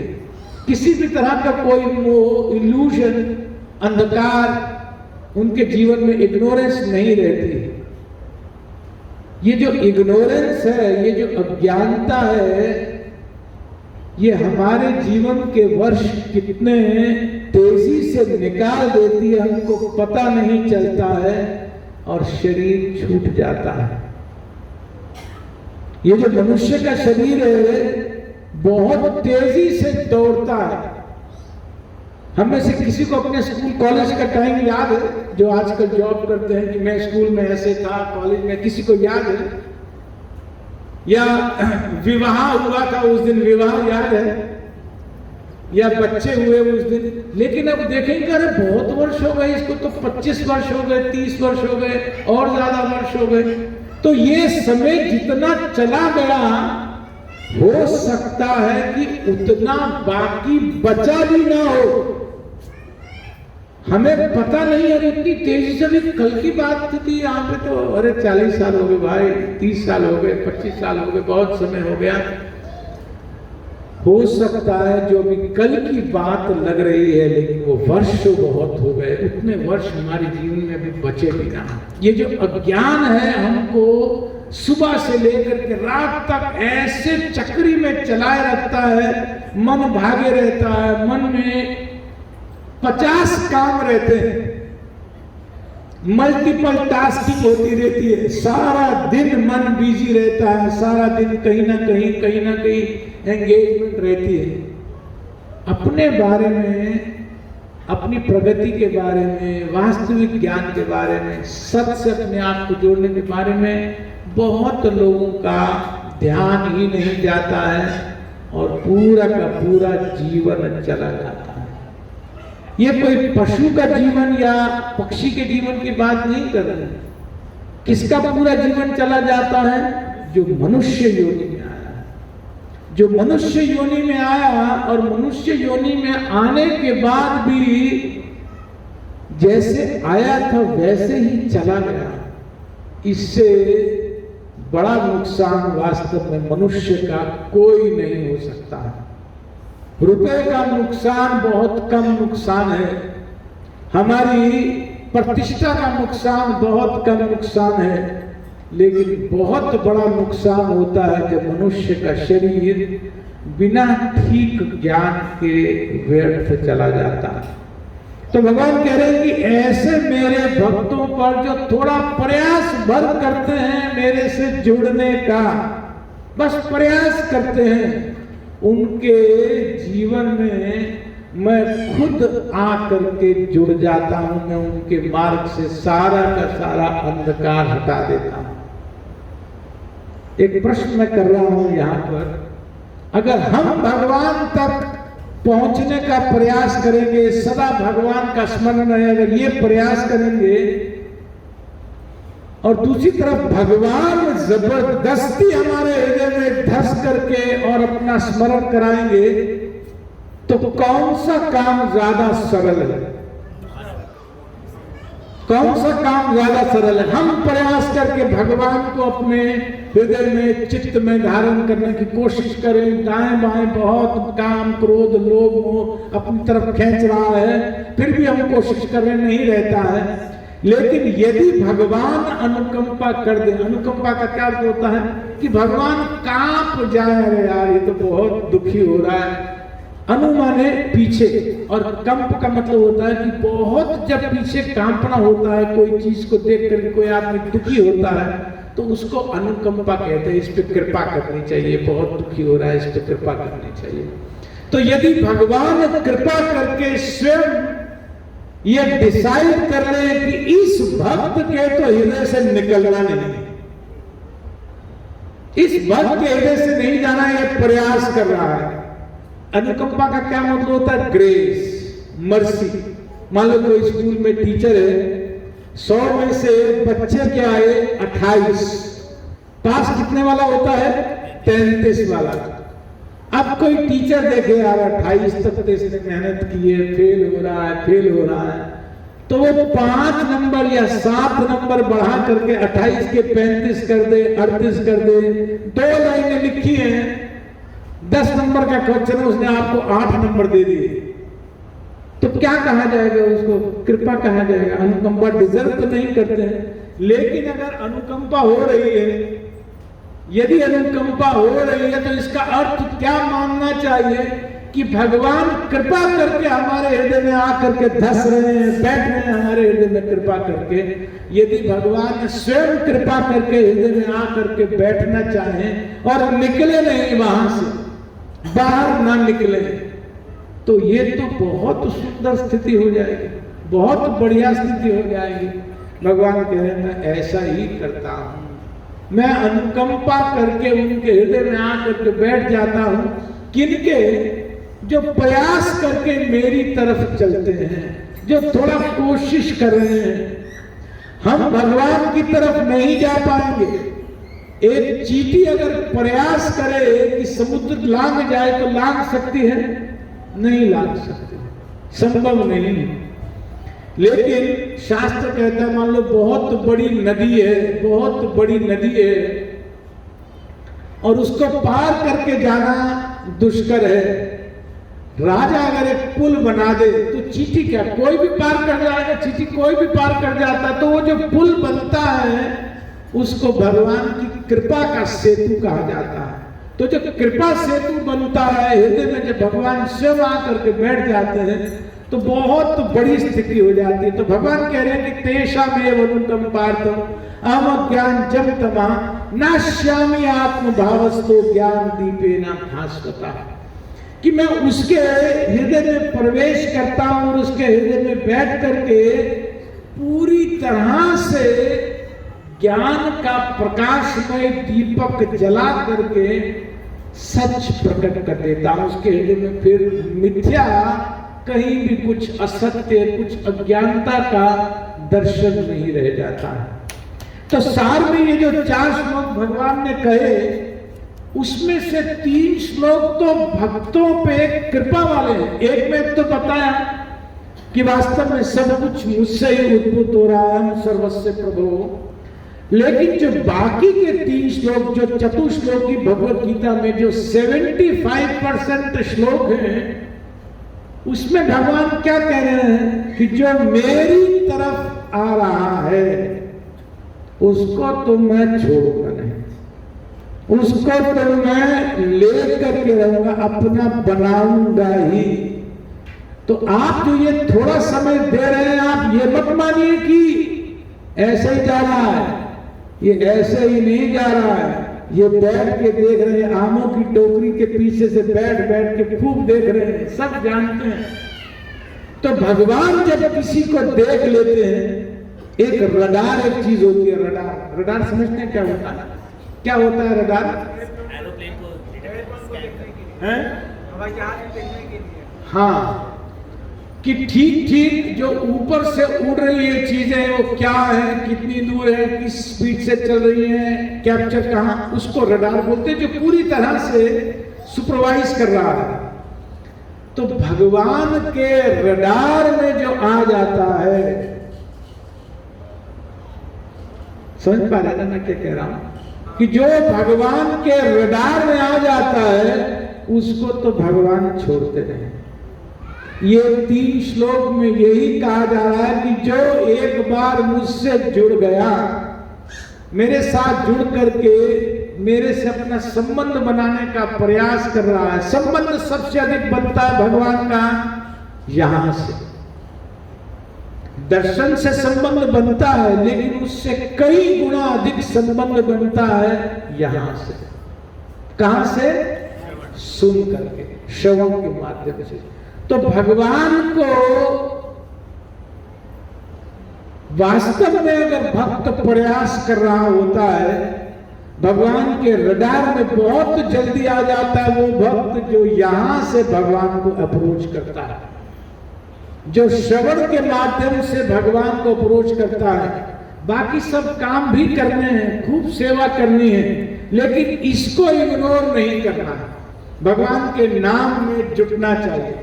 किसी भी तरह का कोई मोह, इल्यूजन, अंधकार उनके जीवन में इग्नोरेंस नहीं रहती। ये जो इग्नोरेंस है, ये जो अज्ञानता है, ये हमारे जीवन के वर्ष कितने तेजी से निकाल देती है, हमको पता नहीं चलता है और शरीर छूट जाता है। ये जो मनुष्य का शरीर है बहुत तेजी से दौड़ता है। हम में से किसी को अपने स्कूल कॉलेज का टाइम याद है? जो आजकल जॉब करते हैं कि मैं स्कूल में ऐसे था, कॉलेज में, किसी को याद है? या विवाह हुआ था उस दिन, विवाह याद है? या बच्चे हुए उस दिन? लेकिन अब देखेंगे अरे बहुत वर्ष हो गए, इसको तो 25 वर्ष हो गए, 30 वर्ष हो गए, और ज्यादा वर्ष हो गए। तो ये समय जितना चला गया, हो सकता है कि उतना बाकी बचा भी ना हो। हमें पता नहीं। अरे इतनी तेजी से भी कल की बात थी यहाँ पे, तो अरे 40 साल हो गए भाई, 30 साल हो गए, 25 साल हो गए, बहुत समय हो गया। हो सकता है जो भी कल की बात लग रही है, लेकिन वो वर्ष बहुत हो गए, उतने वर्ष हमारे जीवन में भी बचे भी ना। ये जो अज्ञान है हमको सुबह से लेकर के रात तक ऐसे चक्री में चलाए रखता है, मन भागे रहता है, मन में 50 काम रहते हैं। मल्टीपल टास्किंग होती रहती है, सारा दिन मन बिजी रहता है, सारा दिन कहीं ना कहीं एंगेजमेंट रहती है। अपने बारे में, अपनी प्रगति के बारे में, वास्तविक ज्ञान के बारे में, सत्य से अपने आप को जोड़ने के बारे में बहुत लोगों का ध्यान ही नहीं जाता है और पूरा का पूरा जीवन चला जाता है। ये कोई पशु का जीवन या पक्षी के जीवन की बात नहीं कर रहे। किसका पूरा जीवन चला जाता है? जो मनुष्य योनि में आया है, जो मनुष्य योनि में आया और मनुष्य योनि में आने के बाद भी जैसे आया था वैसे ही चला गया। इससे बड़ा नुकसान वास्तव में मनुष्य का कोई नहीं हो सकता है। रुपए का नुकसान बहुत कम नुकसान है, हमारी प्रतिष्ठा का नुकसान बहुत कम नुकसान है, लेकिन बहुत बड़ा नुकसान होता है जब मनुष्य का शरीर बिना ठीक ज्ञान के व्यर्थ चला जाता है। तो भगवान कह रहे हैं कि ऐसे मेरे भक्तों पर जो थोड़ा प्रयास भर करते हैं मेरे से जुड़ने का, बस प्रयास करते हैं, उनके जीवन में मैं खुद आकर के जुड़ जाता हूं। मैं उनके मार्ग से सारा का सारा अंधकार हटा देता हूं। एक प्रश्न मैं कर रहा हूं यहां पर, अगर हम भगवान तक पहुंचने का प्रयास करेंगे, सदा भगवान का स्मरण है, अगर ये प्रयास करेंगे और दूसरी तरफ भगवान जबरदस्ती हमारे हृदय में धस करके और अपना स्मरण कराएंगे, तो कौन सा काम ज्यादा सरल है? कौन सा काम ज्यादा सरल है? हम प्रयास करके भगवान को अपने हृदय में, चित्त में धारण करने की कोशिश करें, दाएं बाएं बहुत काम, क्रोध, लोभ, मोह अपनी तरफ खींच रहा है, फिर भी हम कोशिश कर रहे नहीं रहता है। लेकिन यदि भगवान अनुकंपा कर दे, अनुकंपा का क्या अर्थ होता है कि भगवान कांप जाए, अरे यार ये तो बहुत दुखी हो रहा है। अनु माने पीछे, और कंप का मतलब होता है कि बहुत जब पीछे कांपना होता है, कोई चीज को देख कर कोई आदमी दुखी होता है तो उसको अनुकंपा कहते हैं। इस पे कृपा करनी चाहिए, बहुत दुखी हो रहा है, इस पे कृपा करनी चाहिए। तो यदि भगवान कृपा करके स्वयं ये डिसाइड कर ले कि इस भक्त के तो हृदय से निकलना नहीं, इस भक्त के हृदय से नहीं जाना, ये प्रयास कर रहा है। अनुकंपा का क्या मतलब होता है? Grace, mercy. मान लो कोई स्कूल में टीचर है, 100 में से बच्चे क्या आए 28, पास कितने वाला होता है? 33 वाला। अब कोई टीचर देखे यार 28 तक तो इसने मेहनत की है, फेल हो रहा है, फेल हो रहा है, तो वो 5 नंबर या 7 नंबर बढ़ा करके 28 के 35 कर दे, 38 कर दे। 2 लाइनें लिखी हैं, 10 नंबर का क्वेश्चन है, उसने आपको 8 नंबर दे दिए, तो क्या कहा जाएगा? उसको कृपा कहा जाएगा। अनुकंपा डिजर्व तो नहीं करते हैं। लेकिन अगर अनुकंपा हो रही है, यदि अनुकंपा हो रही है, तो इसका अर्थ क्या मानना चाहिए कि भगवान कृपा करके हमारे हृदय में आकर के धस रहे हैं, बैठ रहे हैं हमारे हृदय में कृपा करके। यदि भगवान स्वयं कृपा करके हृदय में आकर के बैठना चाहें और निकले नहीं, वहां से बाहर ना निकले, तो ये तो बहुत सुंदर स्थिति हो जाएगी, बहुत बढ़िया स्थिति हो जाएगी। भगवान कह रहे हैं मैं ऐसा ही करता हूं, मैं अनुकंपा करके उनके हृदय में आकर के बैठ जाता हूं। किनके? जो प्रयास करके मेरी तरफ चलते हैं, जो थोड़ा कोशिश कर रहे हैं। हम भगवान की तरफ नहीं जा पाएंगे। एक चींटी अगर प्रयास करे कि समुद्र लांग जाए तो लांग सकती है? नहीं लांग सकती, संभव नहीं। लेकिन शास्त्र कहता है मान लो बहुत बड़ी नदी है, बहुत बड़ी नदी है, और उसको पार करके जाना दुष्कर है। राजा अगर एक पुल बना दे तो चींटी क्या, कोई भी पार कर जाएगा, चींटी कोई भी पार कर जाता है। तो वो जो पुल बनता है उसको भगवान की कृपा का सेतु कहा जाता है। तो जो कृपा सेतु बनता है हृदय में, जब भगवान स्वयं आकर के बैठ जाते हैं, तो बहुत बड़ी स्थिति हो जाती है। तो भगवान कह रहे हैं कि तेषामेव अनुकंपार्थम अहम ज्ञान जम तमा नाश्यामि आत्म भावस्तो ज्ञान दीपेना भास्वता, कि मैं उसके हृदय में प्रवेश करता हूं और उसके हृदय में बैठ करके पूरी तरह से ज्ञान का प्रकाशमय दीपक जला करके सच प्रकट कर देता हूं उसके हृदय में। फिर मिथ्या, कहीं भी कुछ असत्य, कुछ अज्ञानता का दर्शन नहीं रह जाता है। तो सार में ये जो 4 श्लोक भगवान ने कहे, उसमें से 3 श्लोक तो भक्तों पे कृपा वाले हैं। एक में तो बताया कि वास्तव में सब कुछ मुझसे ही उद्भूत हो रहा है, हम सर्वस्व प्रभु। लेकिन जो बाकी के 3 श्लोक, जो चतुश्लोकी भगवत गीता में जो 75% श्लोक हैं, उसमें भगवान क्या कह रहे हैं कि जो मेरी तरफ आ रहा है उसको तो मैं छोड़ूंगा नहीं, उसको तो मैं लेकर के रहूंगा, अपना बनाऊंगा ही। तो आप जो ये थोड़ा समय दे रहे हैं, आप ये मत मानिए कि ऐसे ही जा रहा है, ये ऐसे ही नहीं जा रहा है। ये बैठ के देख रहे हैं, आमों की टोकरी के पीछे से बैठ बैठ के खूब देख रहे हैं, सब जानते हैं। तो भगवान जब किसी को देख लेते हैं, एक रडार, एक चीज होती है रडार। रडार समझते हैं क्या होता है? क्या होता है रडार? एरोप्लेन को हैं? हवाई जहाज देखने के लिए। हाँ, कि ठीक ठीक जो ऊपर से उड़ रही है चीजें, वो क्या है, कितनी दूर है, किस स्पीड से चल रही है, कैप्चर कहाँ, उसको रडार बोलते हैं, जो पूरी तरह से सुपरवाइज कर रहा है। तो भगवान के रडार में जो आ जाता है, समझ पा रहे ना मैं क्या कह रहा हूं, कि जो भगवान के रडार में आ जाता है उसको तो भगवान छोड़ते नहीं। ये 3 श्लोक में यही कहा जा रहा है कि जो एक बार मुझसे जुड़ गया, मेरे साथ जुड़ करके मेरे से अपना संबंध बनाने का प्रयास कर रहा है। संबंध सबसे अधिक बनता है भगवान का यहां से, दर्शन से संबंध बनता है, लेकिन उससे कई गुना अधिक संबंध बनता है यहां से। कहां से? सुन करके, श्रवण के माध्यम से। तो भगवान को वास्तव में अगर भक्त प्रयास कर रहा होता है, भगवान के रडार में बहुत जल्दी आ जाता है वो भक्त जो यहां से भगवान को अप्रोच करता है, जो श्रवण के माध्यम से भगवान को अप्रोच करता है। बाकी सब काम भी करने हैं, खूब सेवा करनी है, लेकिन इसको इग्नोर नहीं करना है, भगवान के नाम में जुटना चाहिए।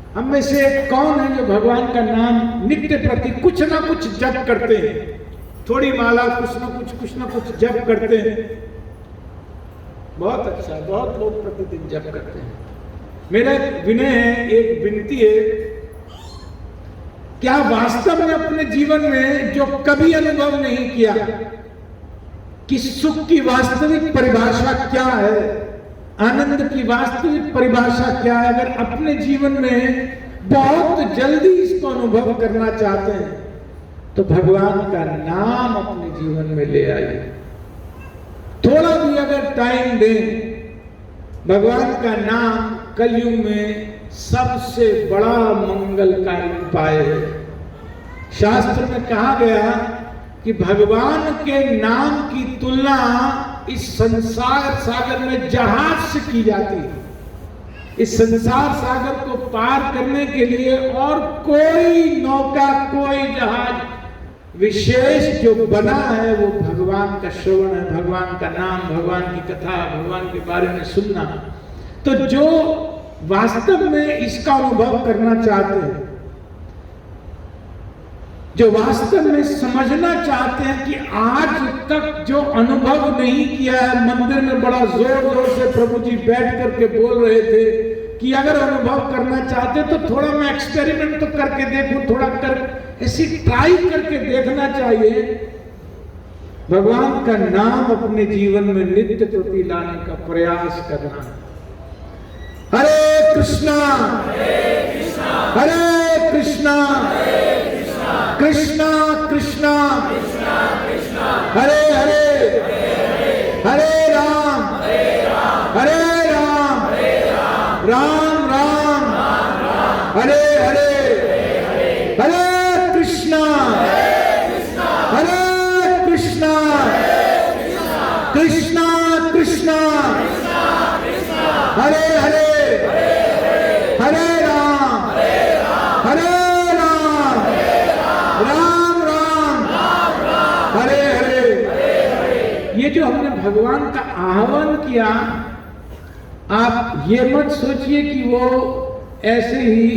हम में से कौन है जो भगवान का नाम नित्य प्रति कुछ ना कुछ जप करते हैं? थोड़ी माला, कुछ ना कुछ जप करते हैं। बहुत अच्छा, बहुत लोग प्रतिदिन जप करते हैं। मेरा विनय है, एक विनती है, क्या वास्तव में अपने जीवन में जो कभी अनुभव नहीं किया कि सुख की वास्तविक परिभाषा क्या है, आनंद की वास्तविक परिभाषा क्या है, अगर अपने जीवन में बहुत जल्दी इसको अनुभव करना चाहते हैं तो भगवान का नाम अपने जीवन में ले आइए। थोड़ा भी अगर टाइम दें, भगवान का नाम कलयुग में सबसे बड़ा मंगलकारी उपाय है। शास्त्र में कहा गया कि भगवान के नाम की तुलना इस संसार सागर में जहाज से की जाती है। इस संसार सागर को पार करने के लिए और कोई नौका, कोई जहाज विशेष जो बना है वो भगवान का श्रवण है, भगवान का नाम, भगवान की कथा, भगवान के बारे में सुनना। तो जो वास्तव में इसका अनुभव करना चाहते हैं, जो वास्तव में समझना चाहते हैं कि आज तक जो अनुभव नहीं किया है, मंदिर में बड़ा जोर जोर से प्रभु जी बैठ करके बोल रहे थे कि अगर अनुभव करना चाहते तो थोड़ा मैं एक्सपेरिमेंट तो करके देखूं, थोड़ा कर ऐसी ट्राई करके देखना चाहिए। भगवान का नाम अपने जीवन में नित्य प्रति लाने का प्रयास करना। हरे कृष्णा हरे कृष्णा राम हरे हरे हरे राम हरे राम राम राम हरे हरे हरे कृष्णा कृष्णा कृष्णा हरे हरे हरे राम राम राम हरे हरे। ये जो हमने भगवान का आह्वान किया, आप ये मत सोचिए कि वो ऐसे ही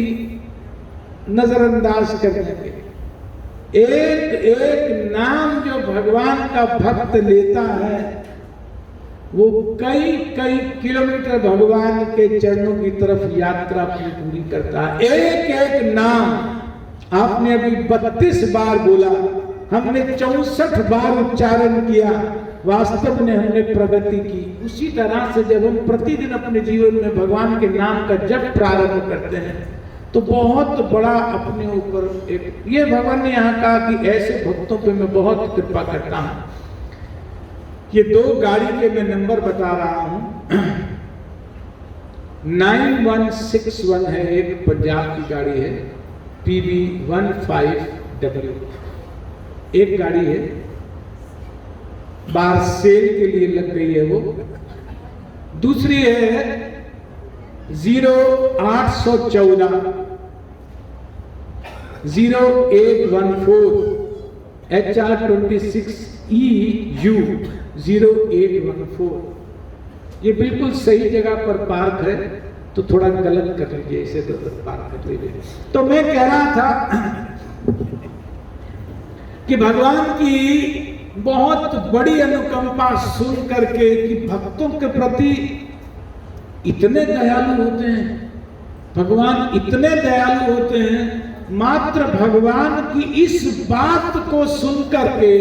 नजरअंदाज कर देंगे। एक एक नाम जो भगवान का भक्त लेता है वो कई कई किलोमीटर भगवान के चरणों की तरफ यात्रा अपनी पूरी करता है। एक एक नाम आपने अभी 32 बार बोला, हमने 64 बार उच्चारण किया, वास्तव में हमने प्रगति की। उसी तरह से जब हम प्रतिदिन अपने जीवन में भगवान के नाम का जप प्रारंभ करते हैं तो बहुत बड़ा अपने ऊपर एक, ये भगवान ने यहाँ कहा कि ऐसे भक्तों पे मैं बहुत कृपा करता हूँ। ये 2 गाड़ी के मैं नंबर बता रहा हूँ। 9161 है, एक पंजाब की गाड़ी है, PB15W एक गाड़ी है, बाहर सेल के लिए लग गई है वो। दूसरी है 0814 0814 HR26EU 0814। ये बिल्कुल सही जगह पर पार्क है, तो थोड़ा गलत कर लीजिए, इसे तो पार्क कर लीजिए। तो मैं कह रहा था कि भगवान की बहुत बड़ी अनुकंपा सुन करके कि भक्तों के प्रति इतने दयालु होते हैं, भगवान इतने दयालु होते हैं। मात्र भगवान की इस बात को सुन करके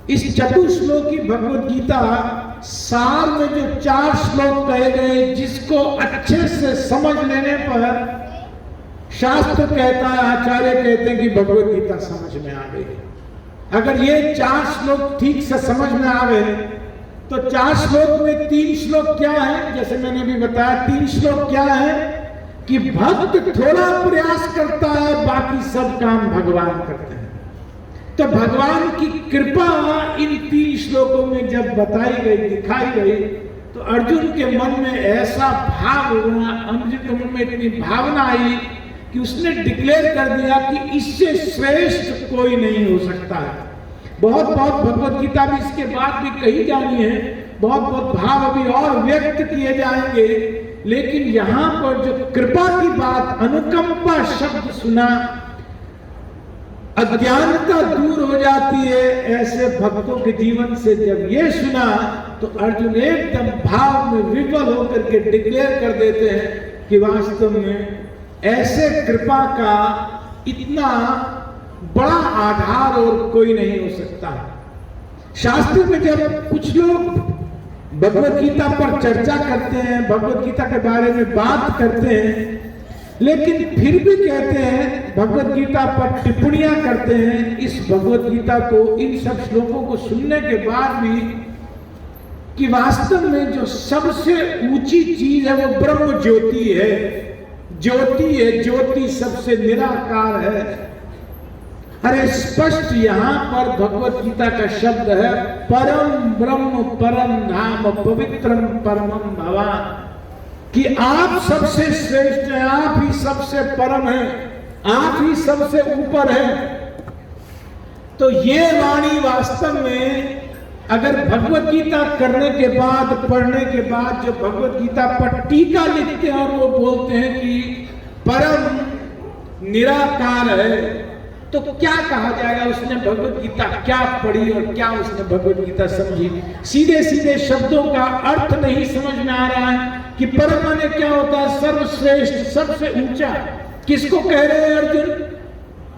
इस चतुश्लोकी भगवत गीता सार में जो 4 श्लोक कहे गए, जिसको अच्छे से समझ लेने पर शास्त्र कहता है, आचार्य कहते हैं कि भगवत गीता समझ में आ गई। अगर ये 4 श्लोक ठीक से समझ में आवे तो 4 श्लोक में 3 श्लोक क्या है, जैसे मैंने भी बताया 3 श्लोक क्या है कि भक्त थोड़ा प्रयास करता है, बाकी सब काम भगवान करते हैं। तो भगवान की कृपा इन 3 श्लोकों में जब बताई गई, दिखाई गई, तो अर्जुन के मन में ऐसा भाव हुआ, अर्जुन के मन में इतनी भावना आई कि उसने डिक्लेयर कर दिया कि इससे श्रेष्ठ कोई नहीं हो सकता है। बहुत बहुत भगवत गीता भी इसके बाद भी कही जानी है, बहुत बहुत भाव अभी और व्यक्त किए जाएंगे, लेकिन यहाँ पर जो कृपा की बात, अनुकंपा शब्द सुना, अज्ञानता दूर हो जाती है ऐसे भक्तों के जीवन से। जब ये सुना तो अर्जुन एकदम भाव में विफल होकर के डिक्लेयर कर देते हैं कि वास्तव में ऐसे कृपा का इतना बड़ा आधार और कोई नहीं हो सकता। शास्त्र में जब कुछ लोग भगवत गीता पर चर्चा करते हैं, भगवत गीता के बारे में बात करते हैं, लेकिन फिर भी कहते हैं, भगवत गीता पर टिप्पणियां करते हैं इस भगवत गीता को, इन सब श्लोकों को सुनने के बाद भी, कि वास्तव में जो सबसे ऊंची चीज है वो ब्रह्म ज्योति है। ज्योति है, ज्योति सबसे निराकार है। अरे स्पष्ट यहाँ पर भगवत गीता का शब्द है, परम ब्रह्म परम धाम पवित्रम परमम भवान, कि आप सबसे श्रेष्ठ हैं, आप ही सबसे परम हैं, आप ही सबसे ऊपर हैं। तो ये वाणी वास्तव में अगर भगवत गीता करने के बाद, पढ़ने के बाद जो भगवत गीता पर टीका लिखते हैं और वो बोलते हैं कि परम निराकार है, तो क्या कहा जाएगा? उसने भगवत गीता क्या पढ़ी और क्या उसने भगवत गीता समझी? सीधे सीधे शब्दों का अर्थ नहीं समझ में आ रहा है कि परम माने क्या होता है? सर्वश्रेष्ठ, सबसे ऊंचा। किसको कह रहे हैं अर्जुन?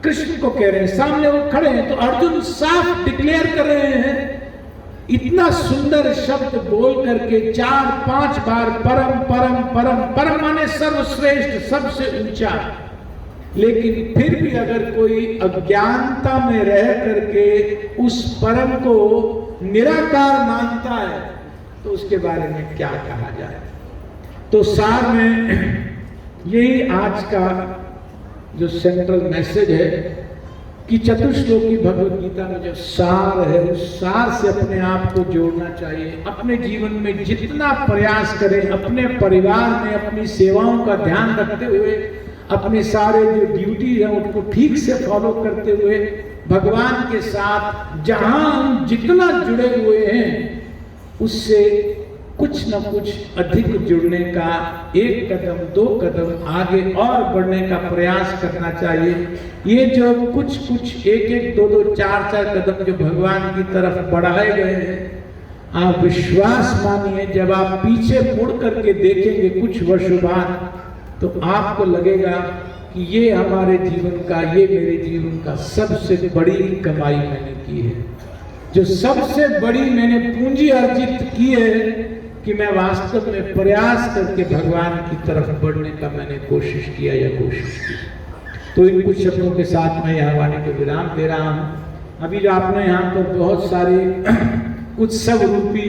कृष्ण को कह रहे हैं, सामने वो खड़े हैं। तो अर्जुन साफ डिक्लेयर कर रहे हैं, इतना सुंदर शब्द बोल करके 4-5 बार परम परम परम, परम माने सर्वश्रेष्ठ, सबसे ऊंचा। लेकिन फिर भी अगर कोई अज्ञानता में रह करके उस परम को निराकार मानता है तो उसके बारे में क्या कहा जाए। तो सार में यही आज का जो सेंट्रल मैसेज है कि चतुश्लोकी भगवत गीता में जो सार है उस सार से अपने आप को जोड़ना चाहिए। अपने जीवन में जितना प्रयास करें, अपने परिवार में अपनी सेवाओं का ध्यान रखते हुए, अपने सारे जो ड्यूटी है उनको ठीक से फॉलो करते हुए, भगवान के साथ जहां हम जितना जुड़े हुए हैं उससे कुछ न कुछ अधिक जुड़ने का, एक कदम दो कदम आगे और बढ़ने का प्रयास करना चाहिए। ये जो कुछ एक एक दो दो चार चार कदम जो भगवान की तरफ बढ़ाए गए हैं, आप विश्वास मानिए जब आप पीछे मुड़ करके देखेंगे कुछ वर्षों बाद तो आपको लगेगा कि ये हमारे जीवन का, ये मेरे जीवन का सबसे बड़ी कमाई मैंने की है। जो सबसे बड़ी मैंने पूंजी अर्जित की है कि मैं वास्तव में प्रयास करके भगवान की तरफ बढ़ने का मैंने कोशिश किया या कोशिश की। तो इन कुछ शब्दों के साथ मैं यहाँ वाणी को विराम दे रहा हूँ। अभी जो आपने यहाँ पर बहुत सारे उत्सव रूपी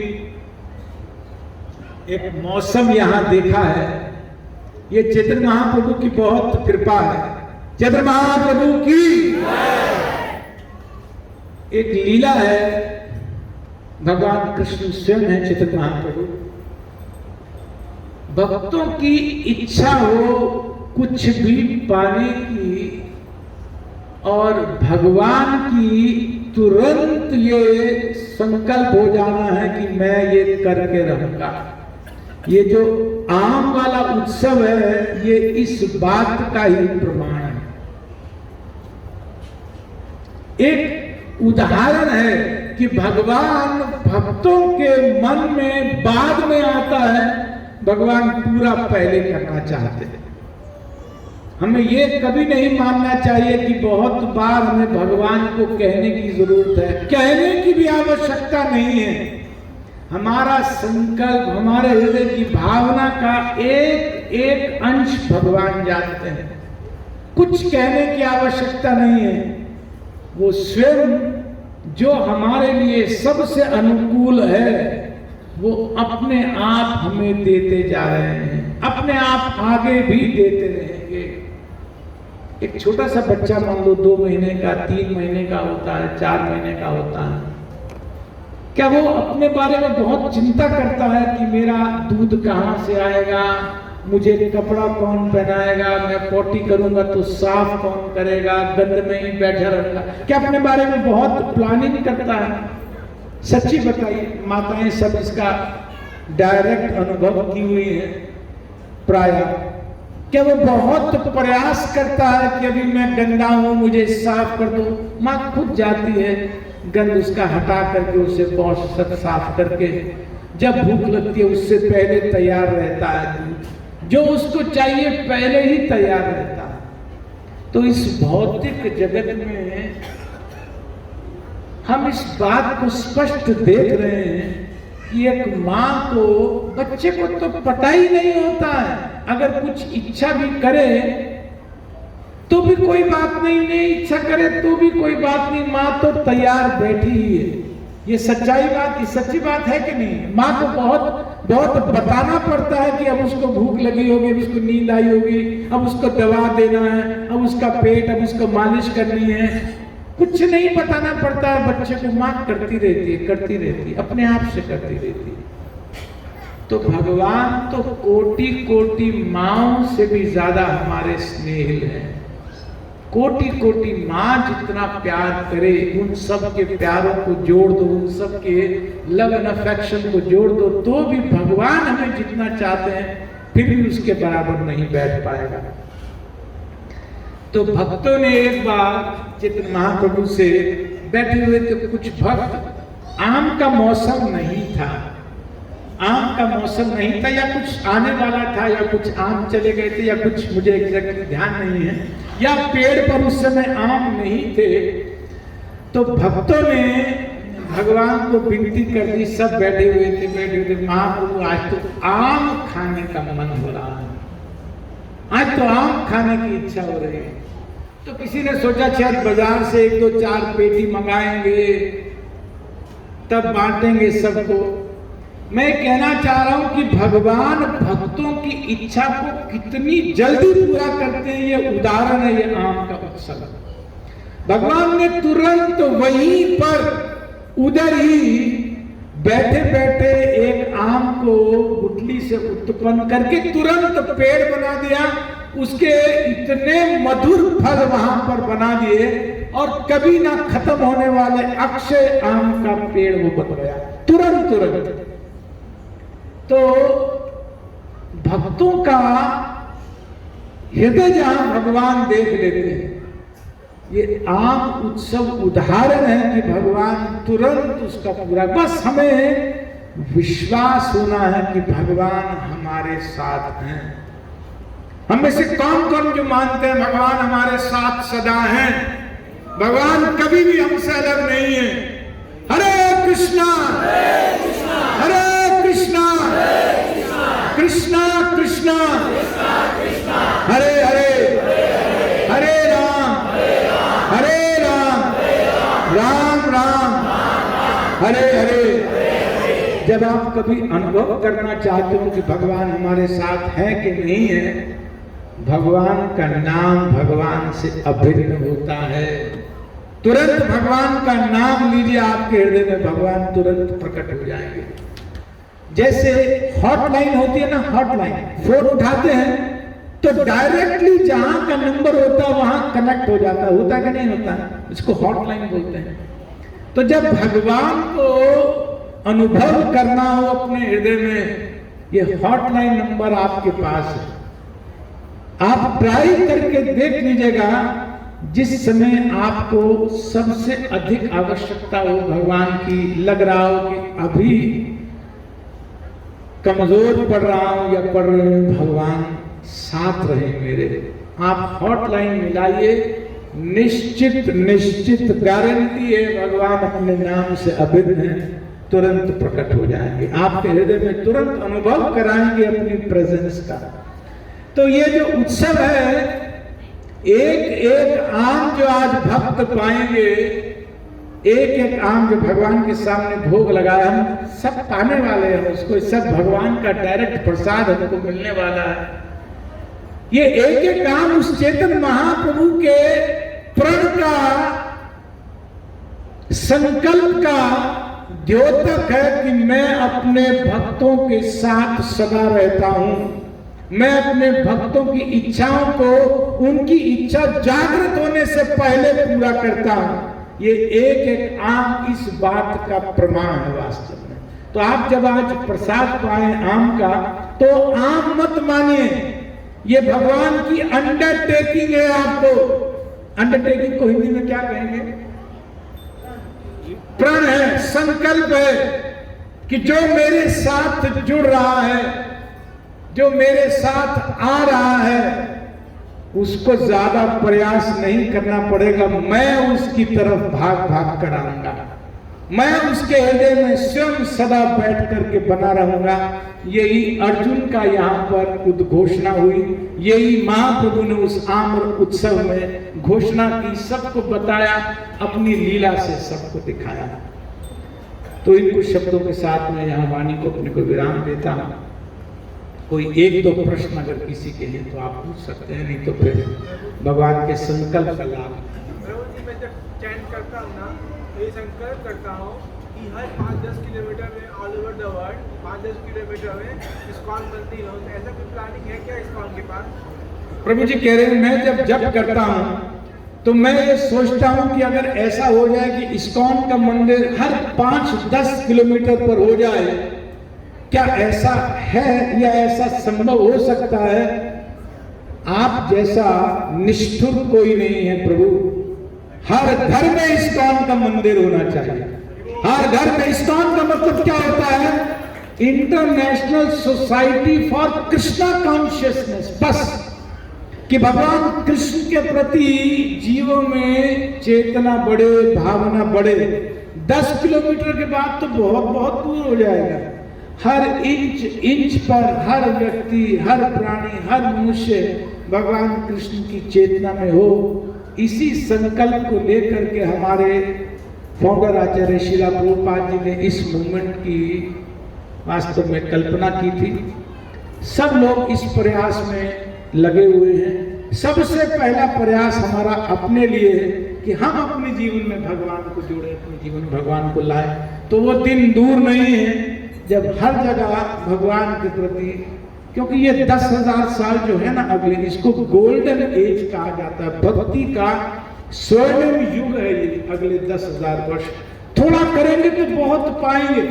एक मौसम यहाँ देखा है, ये चैतन्य महाप्रभु की बहुत कृपा है। चैतन्य महाप्रभु की एक लीला है, भगवान कृष्ण स्वयं है चैतन्य महाप्रभु। भक्तों की इच्छा हो कुछ भी पाने की और भगवान की तुरंत ये संकल्प हो जाना है कि मैं ये करके रहूंगा। ये जो आम वाला उत्सव है ये इस बात का ही प्रमाण है। एक उदाहरण है कि भगवान भक्तों के मन में बाद में आता है, भगवान पूरा पहले करना चाहते हैं। हमें ये कभी नहीं मानना चाहिए कि बहुत बार हमें भगवान को कहने की जरूरत है, कहने की भी आवश्यकता नहीं है। हमारा संकल्प, हमारे हृदय की भावना का एक एक अंश भगवान जानते हैं। कुछ कहने की आवश्यकता नहीं है, वो स्वयं जो हमारे लिए सबसे अनुकूल है वो अपने आप हमें देते जा रहे हैं, अपने आप आगे भी देते रहेंगे। एक छोटा सा बच्चा मान लो 2 महीने का, 3 महीने का होता है, 4 महीने का होता है, क्या वो अपने बारे में बहुत चिंता करता है कि मेरा दूध कहाँ से आएगा, मुझे कपड़ा कौन पहनाएगा, मैं पोटी करूंगा तो साफ कौन करेगा, गंद में ही बैठा रहूंगा? क्या अपने बारे में बहुत प्लानिंग करता है? सच्ची बताइए, माताएं सब इसका डायरेक्ट अनुभव की हुई है प्रायः। क्या वो बहुत प्रयास करता है कि अभी मैं गंदा हूं, मुझे साफ कर दो? माँ खुद जाती है, गंद उसका हटा करके उसे पौष्टिक साफ करके, जब भूख लगती है उससे पहले तैयार रहता है, जो उसको चाहिए पहले ही तैयार रहता है। तो इस भौतिक जगत में हम इस बात को स्पष्ट देख रहे हैं कि एक माँ को, बच्चे को तो पता ही नहीं होता है, अगर कुछ इच्छा भी करे तो भी कोई बात नहीं, नहीं इच्छा करे तो भी कोई बात नहीं, माँ तो तैयार बैठी ही है। ये सच्चाई बात, ये सच्ची बात है कि नहीं? माँ को बहुत बहुत बताना पड़ता है कि अब उसको भूख लगी होगी, अब उसको नींद आई होगी, अब उसको दवा देना है, अब उसका पेट, अब उसको मालिश करनी है। कुछ नहीं बताना पड़ता है बच्चे को, माँ करती रहती है, अपने आप से करती रहती है। तो भगवान तो कोटि कोटि माँओं से भी ज्यादा हमारे स्नेहिल हैं। कोटि कोटि माँ जितना प्यार करे, उन सब के प्यारों को जोड़ दो, उन सब के लव एंड अफेक्शन को जोड़ दो, तो भी भगवान हमें जितना चाहते हैं फिर भी उसके बराबर नहीं बैठ पाएगा। तो भक्तों ने एक बार चैतन्य महाप्रभु से बैठे हुए थे कुछ भक्त, आम का मौसम नहीं था, आम का मौसम नहीं था, या कुछ आने वाला था, या कुछ आम चले गए थे, या कुछ मुझे एग्जैक्टली ध्यान नहीं है, या पेड़ पर उस समय आम नहीं थे। तो भक्तों ने भगवान को विनती कर दी, सब बैठे हुए थे, महाप्रभु आज तो आम खाने का मन हो रहा है, आज तो आम खाने की इच्छा हो रही है। तो किसी ने सोचा शायद बाजार से 1 2 4 पेटी मंगाएंगे तब बांटेंगे सबको। मैं कहना चाह रहा हूं कि भगवान भक्तों की इच्छा को कितनी जल्दी पूरा करते हैं, ये उदाहरण है ये आम का उत्सव। भगवान ने तुरंत वहीं पर उधर ही बैठे बैठे एक आम को गुठली से उत्पन्न करके तुरंत पेड़ बना दिया। उसके इतने मधुर फल वहां पर बना दिए और कभी ना खत्म होने वाले अक्षय आम का पेड़ वो बन गया तुरंत। तो भक्तों का हृदय जहां भगवान देख लेते हैं, ये आम उत्सव उदाहरण है कि भगवान तुरंत उसका पूरा, बस हमें विश्वास होना है कि भगवान हमारे साथ हैं। हम में से कौन कौन जो मानते हैं भगवान हमारे साथ सदा हैं, भगवान कभी भी हमसे अलग नहीं है। हरे कृष्णा हरे कृष्णा कृष्णा कृष्णा हरे हरे हरे राम राम राम हरे हरे। जब आप कभी अनुभव करना चाहते हो कि भगवान हमारे साथ है कि नहीं है, भगवान का नाम भगवान से अभिन्न होता है। तुरंत भगवान का नाम लीजिए, आपके हृदय में भगवान तुरंत प्रकट हो जाएंगे। जैसे हॉटलाइन होती है ना, हॉटलाइन, फोन उठाते हैं तो डायरेक्टली जहां का नंबर होता है वहां कनेक्ट हो जाता है, होता कि नहीं होता, इसको हॉटलाइन बोलते हैं। तो जब भगवान को अनुभव करना हो अपने हृदय में, ये हॉटलाइन नंबर आपके पास है। आप ट्राई करके देख लीजिएगा, जिस समय आपको सबसे अधिक आवश्यकता हो भगवान की, लग रहा हो कि अभी कमजोर पड़ रहा हूं या पड़ रहे हूं, भगवान साथ रहे मेरे, आप हॉटलाइन मिलाइए, निश्चित गारंटी है भगवान अपने नाम से अभिन्न है, तुरंत प्रकट हो जाएंगे, आपके हृदय में तुरंत अनुभव कराएंगे अपनी प्रेजेंस का। तो ये जो उत्सव है, एक आम जो आज भक्त पाएंगे, एक आम जो भगवान के सामने भोग लगाया, हम सब पाने वाले हैं उसको, सब भगवान का डायरेक्ट प्रसाद हमको मिलने वाला है। ये एक आम उस चेतन महाप्रभु के प्रण का, संकल्प का द्योतक है कि मैं अपने भक्तों के साथ सदा रहता हूं, मैं अपने भक्तों की इच्छाओं को उनकी इच्छा जागृत होने से पहले पूरा करता हूं। ये एक आम इस बात का प्रमाण है वास्तव में। तो आप जब आज प्रसाद पाए आम का, तो आम मत मानिए, ये भगवान की अंडरटेकिंग है। आपको अंडरटेकिंग को हिंदी में क्या कहेंगे? प्रण है, संकल्प है कि जो मेरे साथ जुड़ रहा है, जो मेरे साथ आ रहा है, उसको ज्यादा प्रयास नहीं करना पड़ेगा, मैं उसकी तरफ भाग कर आऊंगा, मैं उसके हृदय में स्वयं सदा बैठ करके बना रहूंगा। यही अर्जुन का यहाँ पर उद्घोषणा हुई, यही महाप्रभु ने उस आम्र उत्सव में घोषणा की, सबको बताया, अपनी लीला से सबको दिखाया। तो इन कुछ शब्दों के साथ मैं यहाँ वाणी को अपने को विराम देता हूँ। कोई एक दो प्रश्न अगर किसी के लिए तो आप पूछ सकते हैं, नहीं तो फिर भगवान के संकल्प का लाभ। मैं जब चैंट करता हूँ ना, तो ये संकल्प करता हूँ कि हर 5-10 किलोमीटर में all over the world 5-10 kilometre में इस्कॉन बनती हो। ऐसा कोई प्लानिंग है क्या इस्कॉन के पास? प्रभु जी कह रहे हैं, मैं जब जप करता हूँ तो मैं ये सोचता हूँ कि अगर ऐसा हो जाए कि इस्कॉन का मंदिर हर 5-10 किलोमीटर पर हो जाए, क्या ऐसा है या ऐसा संभव हो सकता है? आप जैसा निष्ठुर कोई नहीं है प्रभु। हर घर में इस्कॉन का मंदिर होना चाहिए। हर घर में इस्कॉन का मतलब क्या होता है? International society for Krishna consciousness. बस कि भगवान कृष्ण के प्रति जीवों में चेतना बढ़े, भावना बढ़े। 10 किलोमीटर के बाद तो बहुत दूर हो जाएगा। हर इंच पर हर व्यक्ति, हर प्राणी, हर मनुष्य भगवान कृष्ण की चेतना में हो, इसी संकल्प को लेकर के हमारे फाउंडर आचार्य श्रीला प्रभुपाद जी ने इस मूवमेंट की वास्तव में कल्पना की थी। सब लोग इस प्रयास में लगे हुए हैं। सबसे पहला प्रयास हमारा अपने लिए है कि हम अपने जीवन में भगवान को जोड़े, अपने जीवन में भगवान को लाए। तो वो दिन दूर नहीं है जब हर जगह भगवान के प्रति, क्योंकि ये 10,000 साल जो है ना अगले, इसको गोल्डन एज कहा जाता है, भक्ति का स्वर्णिम युग है ये अगले 10,000 वर्ष। थोड़ा करेंगे तो बहुत पाएंगे।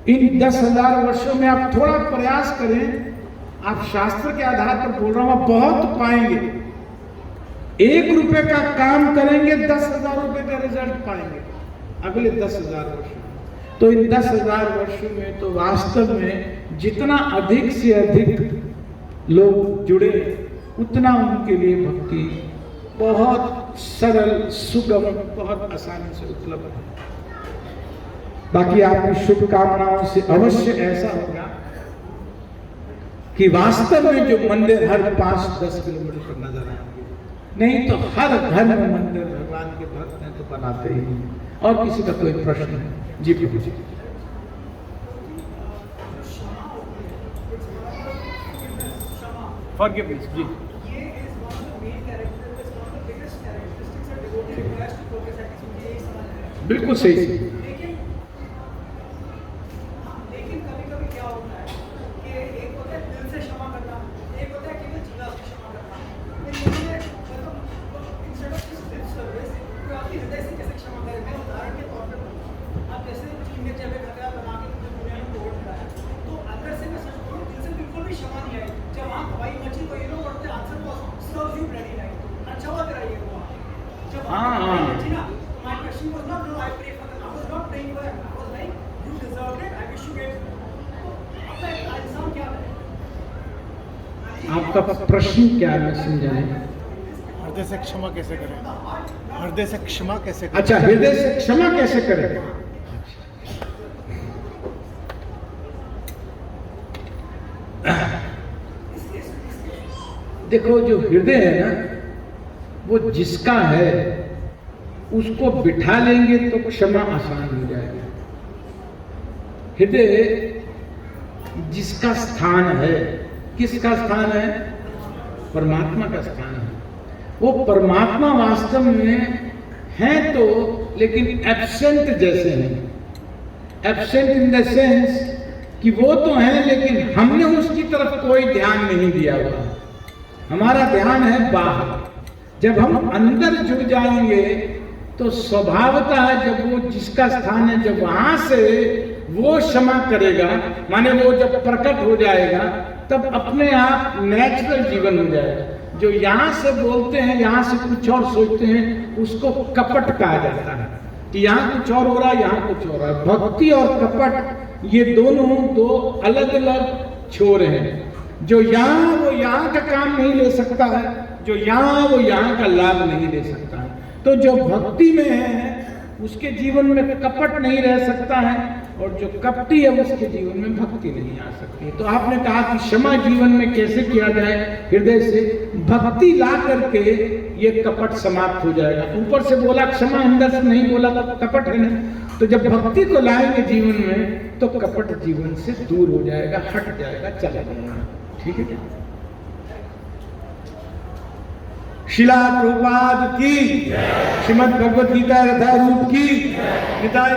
इन 10,000 वर्षों में आप थोड़ा प्रयास करें, आप शास्त्र के आधार पर बोल रहा हूं, आप बहुत पाएंगे। 1 रुपए का काम करेंगे, 10,000 रुपए का रिजल्ट पाएंगे अगले 10,000 वर्षों में। तो इन 10,000 वर्षों में तो वास्तव में जितना अधिक से अधिक लोग जुड़े उतना उनके लिए भक्ति बहुत सरल, सुगम, बहुत आसानी से उपलब्ध है। बाकी आपकी शुभकामनाओं से अवश्य ऐसा होगा कि वास्तव में जो मंदिर हर 5-10 किलोमीटर पर नजर आएंगे, नहीं तो हर घर में मंदिर भगवान के भक्त हैं तो बनाते ही हैं। और किसी का कोई प्रश्न है? जी प्रभु जी। फॉरगिवनेस जी। बिल्कुल सही। आपका प्रश्न क्या है, मैं समझा नहीं। हृदय से क्षमा कैसे करें? हृदय से क्षमा कैसे करें? अच्छा, हृदय से क्षमा कैसे करें? देखो, जो हृदय है ना, वो जिसका है उसको बिठा लेंगे तो क्षमा आसान हो जाएगा। हृदय जिसका स्थान है, किसका स्थान है? परमात्मा का स्थान है। वो परमात्मा वास्तव में है तो, लेकिन एब्सेंट जैसे हैं। एब्सेंट इन द सेंस कि वो तो है लेकिन हमने उसकी तरफ कोई ध्यान नहीं दिया हुआ। हमारा ध्यान है बाहर। जब हम अंदर जुड़ जाएंगे तो स्वभावतः जब वो जिसका स्थान है, जब वहां से वो क्षमा करेगा, माने वो जब प्रकट हो जाएगा, तब अपने आप नेचुरल जीवन हो जाएगा। जो यहाँ से बोलते हैं, यहाँ से कुछ और सोचते हैं, उसको कपट कहा जाता है कि यहाँ कुछ और हो रहा है, यहाँ कुछ हो रहा है। भक्ति और कपट ये दोनों दो अलग अलग छोर हैं। जो यहाँ वो यहाँ का काम नहीं ले सकता है, जो यहाँ वो यहाँ का लाभ नहीं ले सकता है। तो जो भक्ति में है उसके जीवन में कपट नहीं रह सकता है, और जो कपटी है उसके जीवन में भक्ति नहीं आ सकती। तो आपने कहा कि क्षमा जीवन में कैसे किया जाए? हृदय से भक्ति ला करके ये कपट समाप्त हो जाएगा। ऊपर से बोला क्षमा, अंदर से नहीं बोला तो कपट है ना। तो जब भक्ति को लाएंगे जीवन में तो कपट जीवन से दूर हो जाएगा, हट जाएगा, चला जाएगा। ठीक है? श्रीला प्रभुपाद की, श्रीमद् भगवद गीता यथारूप की, निताय